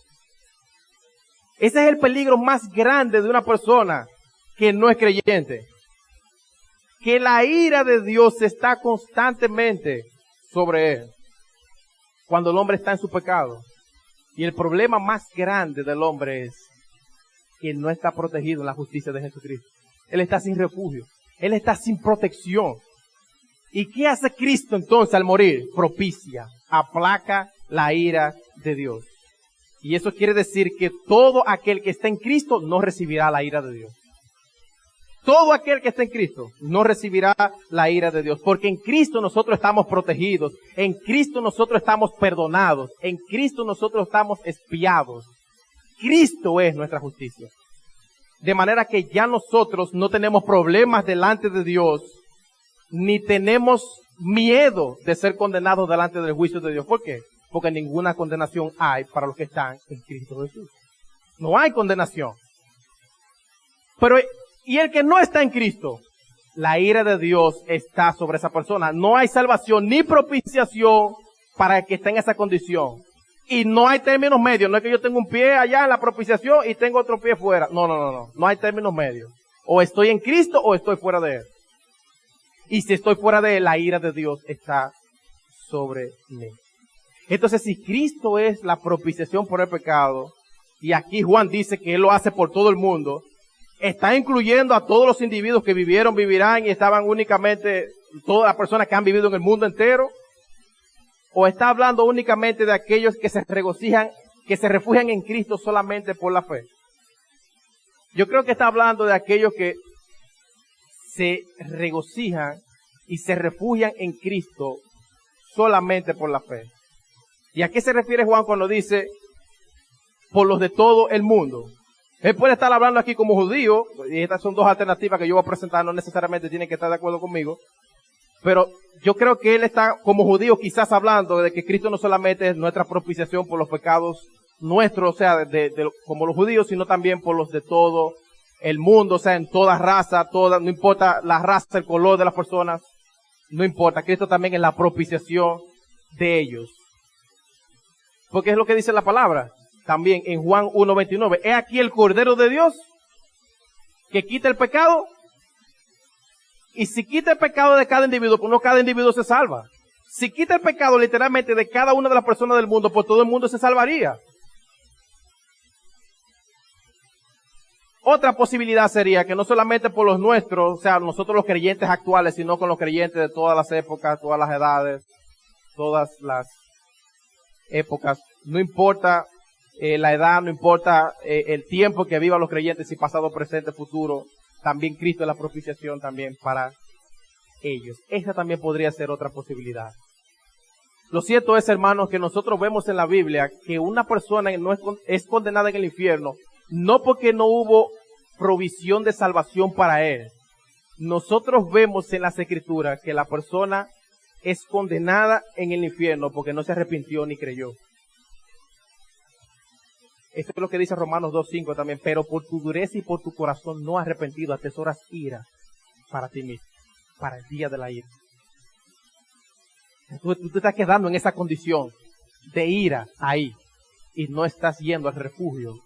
Ese es el peligro más grande de una persona que no es creyente. Que la ira de Dios está constantemente sobre él cuando el hombre está en su pecado. Y el problema más grande del hombre es que no está protegido en la justicia de Jesucristo. Él está sin refugio. Él está sin protección. ¿Y qué hace Cristo entonces al morir? Propicia, aplaca la ira de Dios. Y eso quiere decir que todo aquel que está en Cristo no recibirá la ira de Dios. Todo aquel que está en Cristo no recibirá la ira de Dios. Porque en Cristo nosotros estamos protegidos. En Cristo nosotros estamos perdonados. En Cristo nosotros estamos expiados. Cristo es nuestra justicia. De manera que ya nosotros no tenemos problemas delante de Dios, ni tenemos miedo de ser condenados delante del juicio de Dios. ¿Por qué? Porque ninguna condenación hay para los que están en Cristo Jesús. No hay condenación. Pero, y el que no está en Cristo, la ira de Dios está sobre esa persona. No hay salvación ni propiciación para el que está en esa condición. Y no hay términos medios. No es que yo tengo un pie allá en la propiciación y tengo otro pie fuera. No. No hay términos medios. O estoy en Cristo o estoy fuera de Él. Y si estoy fuera de Él, la ira de Dios está sobre mí. Entonces, si Cristo es la propiciación por el pecado, y aquí Juan dice que Él lo hace por todo el mundo, está incluyendo a todos los individuos que vivieron, vivirán y estaban únicamente, todas las personas que han vivido en el mundo entero, o está hablando únicamente de aquellos que se regocijan, que se refugian en Cristo solamente por la fe. Yo creo que está hablando de aquellos que se regocijan y se refugian en Cristo solamente por la fe. ¿Y a qué se refiere Juan cuando dice por los de todo el mundo? Él puede estar hablando aquí como judío, y estas son dos alternativas que yo voy a presentar, no necesariamente tienen que estar de acuerdo conmigo, pero yo creo que él está como judío quizás hablando de que Cristo no solamente es nuestra propiciación por los pecados nuestros, o sea, como los judíos, sino también por los de todo el mundo, o sea, en toda raza, no importa la raza, el color de las personas, no importa, Cristo también es la propiciación de ellos. Porque es lo que dice la palabra, también en Juan 1:29, ¿es aquí el Cordero de Dios que quita el pecado? Y si quita el pecado de cada individuo, pues no cada individuo se salva. Si quita el pecado literalmente de cada una de las personas del mundo, pues todo el mundo se salvaría. Otra posibilidad sería que no solamente por los nuestros, o sea, nosotros los creyentes actuales, sino con los creyentes de todas las épocas, todas las edades, todas las épocas, no importa la edad, no importa el tiempo que vivan los creyentes, si pasado, presente, futuro, también Cristo es la propiciación también para ellos. Esa también podría ser otra posibilidad. Lo cierto es, hermanos, que nosotros vemos en la Biblia que una persona no es condenada en el infierno, no porque no hubo provisión de salvación para él. Nosotros vemos en las Escrituras que la persona es condenada en el infierno porque no se arrepintió ni creyó. Esto es lo que dice Romanos 2:5 también. Pero por tu dureza y por tu corazón no arrepentido atesoras ira para ti mismo, para el día de la ira. Tú te estás quedando en esa condición de ira ahí y no estás yendo al refugio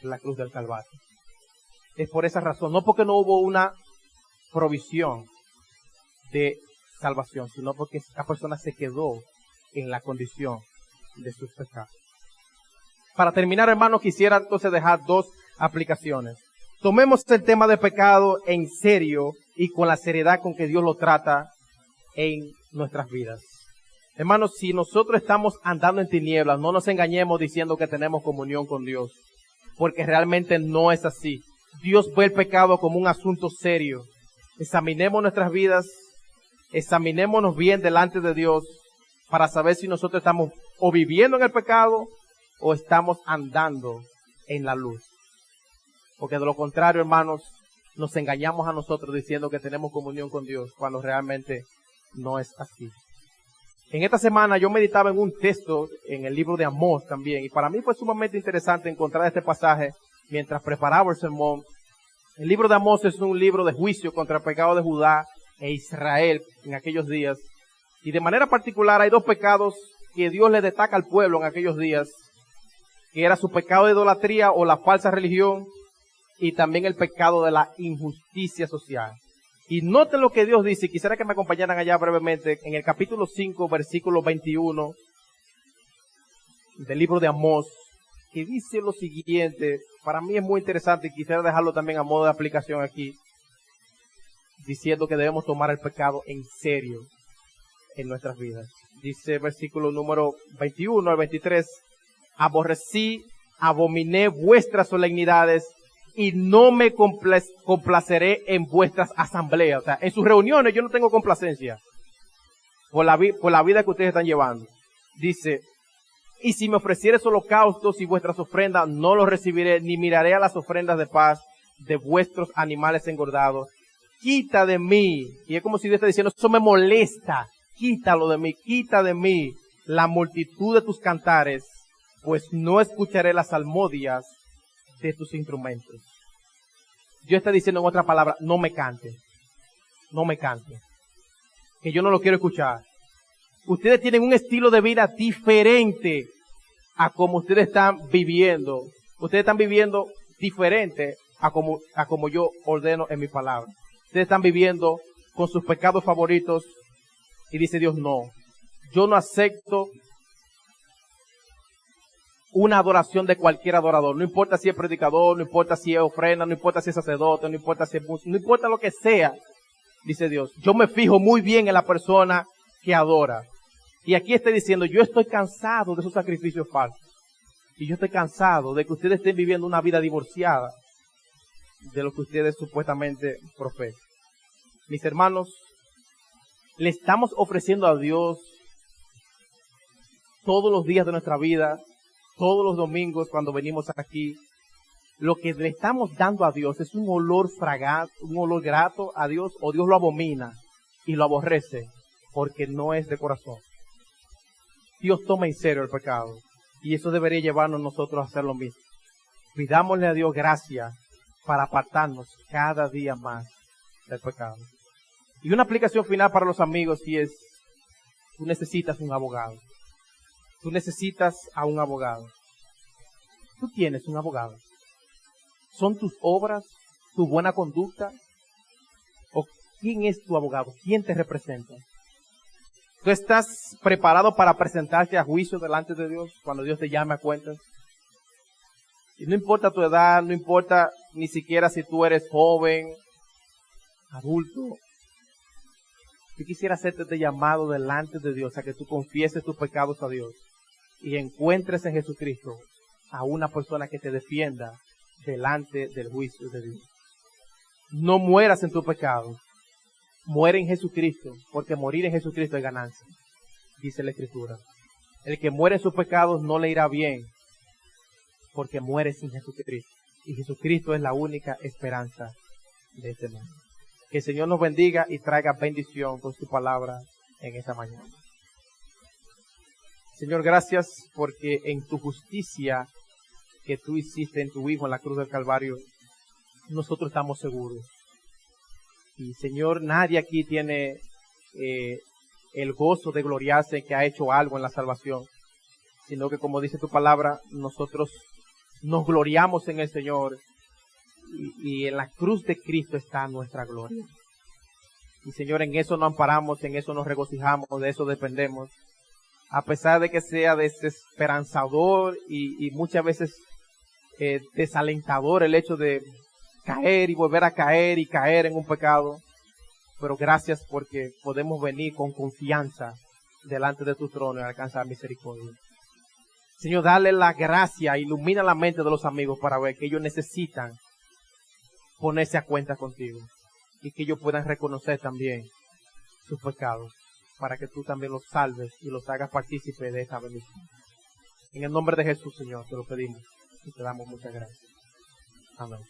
de la cruz del Calvario. Es por esa razón, no porque no hubo una provisión de salvación, sino porque esa persona se quedó en la condición de sus pecados. Para terminar, hermanos, quisiera entonces dejar dos aplicaciones. Tomemos el tema del pecado en serio y con la seriedad con que Dios lo trata en nuestras vidas. Hermanos, si nosotros estamos andando en tinieblas, no nos engañemos diciendo que tenemos comunión con Dios, porque realmente no es así. Dios ve el pecado como un asunto serio. Examinemos nuestras vidas, examinémonos bien delante de Dios para saber si nosotros estamos o viviendo en el pecado o estamos andando en la luz. Porque de lo contrario, hermanos, nos engañamos a nosotros diciendo que tenemos comunión con Dios cuando realmente no es así. En esta semana yo meditaba en un texto en el libro de Amós también, y para mí fue sumamente interesante encontrar este pasaje mientras preparaba el sermón. El libro de Amós es un libro de juicio contra el pecado de Judá e Israel en aquellos días. Y de manera particular hay dos pecados que Dios le destaca al pueblo en aquellos días, que era su pecado de idolatría o la falsa religión, y también el pecado de la injusticia social. Y noten lo que Dios dice, quisiera que me acompañaran allá brevemente, en el capítulo 5, versículo 21 del libro de Amós, que dice lo siguiente, para mí es muy interesante y quisiera dejarlo también a modo de aplicación aquí, diciendo que debemos tomar el pecado en serio en nuestras vidas. Dice versículo número 21 al 23, aborrecí, abominé vuestras solemnidades y no me complaceré en vuestras asambleas. O sea, en sus reuniones yo no tengo complacencia por la vida que ustedes están llevando. Dice, y si me ofrecieres holocaustos y vuestras ofrendas, no los recibiré, ni miraré a las ofrendas de paz de vuestros animales engordados. Quita de mí. Y es como si Dios está diciendo, eso me molesta. Quítalo de mí, quita de mí la multitud de tus cantares, pues no escucharé las salmodias de tus instrumentos. Dios está diciendo en otra palabra, no me cante, no me cante, que yo no lo quiero escuchar. Ustedes tienen un estilo de vida diferente a como ustedes están viviendo. Ustedes están viviendo diferente a como yo ordeno en mi palabra. Ustedes están viviendo con sus pecados favoritos y dice Dios, no, yo no acepto una adoración de cualquier adorador. No importa si es predicador, no importa si es ofrenda, no importa si es sacerdote, no importa si es músico, no importa lo que sea, dice Dios. Yo me fijo muy bien en la persona que adora. Y aquí está diciendo, yo estoy cansado de esos sacrificios falsos. Y yo estoy cansado de que ustedes estén viviendo una vida divorciada de lo que ustedes supuestamente profesan. Mis hermanos, le estamos ofreciendo a Dios todos los días de nuestra vida, todos los domingos cuando venimos aquí, lo que le estamos dando a Dios es un olor fragante, un olor grato a Dios, o Dios lo abomina y lo aborrece porque no es de corazón. Dios toma en serio el pecado y eso debería llevarnos nosotros a hacer lo mismo. Pidámosle a Dios gracia para apartarnos cada día más del pecado. Y una aplicación final para los amigos y es, tú necesitas un abogado. Tú necesitas a un abogado. Tú tienes un abogado. ¿Son tus obras, tu buena conducta? ¿O quién es tu abogado? ¿Quién te representa? ¿Tú estás preparado para presentarte a juicio delante de Dios cuando Dios te llame a cuentas? Y no importa tu edad, no importa ni siquiera si tú eres joven, adulto. Yo quisiera hacerte este llamado delante de Dios a que tú confieses tus pecados a Dios y encuentres en Jesucristo a una persona que te defienda delante del juicio de Dios. No mueras en tu pecado. Muere en Jesucristo, porque morir en Jesucristo es ganancia, dice la Escritura. El que muere en sus pecados no le irá bien, porque muere sin Jesucristo. Y Jesucristo es la única esperanza de este mundo. Que el Señor nos bendiga y traiga bendición con su palabra en esta mañana. Señor, gracias porque en tu justicia que tú hiciste en tu Hijo en la cruz del Calvario, nosotros estamos seguros. Y Señor, nadie aquí tiene el gozo de gloriarse en que ha hecho algo en la salvación, sino que como dice tu palabra, nosotros nos gloriamos en el Señor y en la cruz de Cristo está nuestra gloria. Y Señor, en eso nos amparamos, en eso nos regocijamos, de eso dependemos. A pesar de que sea desesperanzador y muchas veces desalentador el hecho de caer y volver a caer y caer en un pecado. Pero gracias porque podemos venir con confianza delante de tu trono y alcanzar misericordia. Señor, dale la gracia, ilumina la mente de los amigos para ver que ellos necesitan ponerse a cuenta contigo y que ellos puedan reconocer también sus pecados para que tú también los salves y los hagas partícipes de esta bendición. En el nombre de Jesús, Señor, te lo pedimos y te damos muchas gracias. Amén.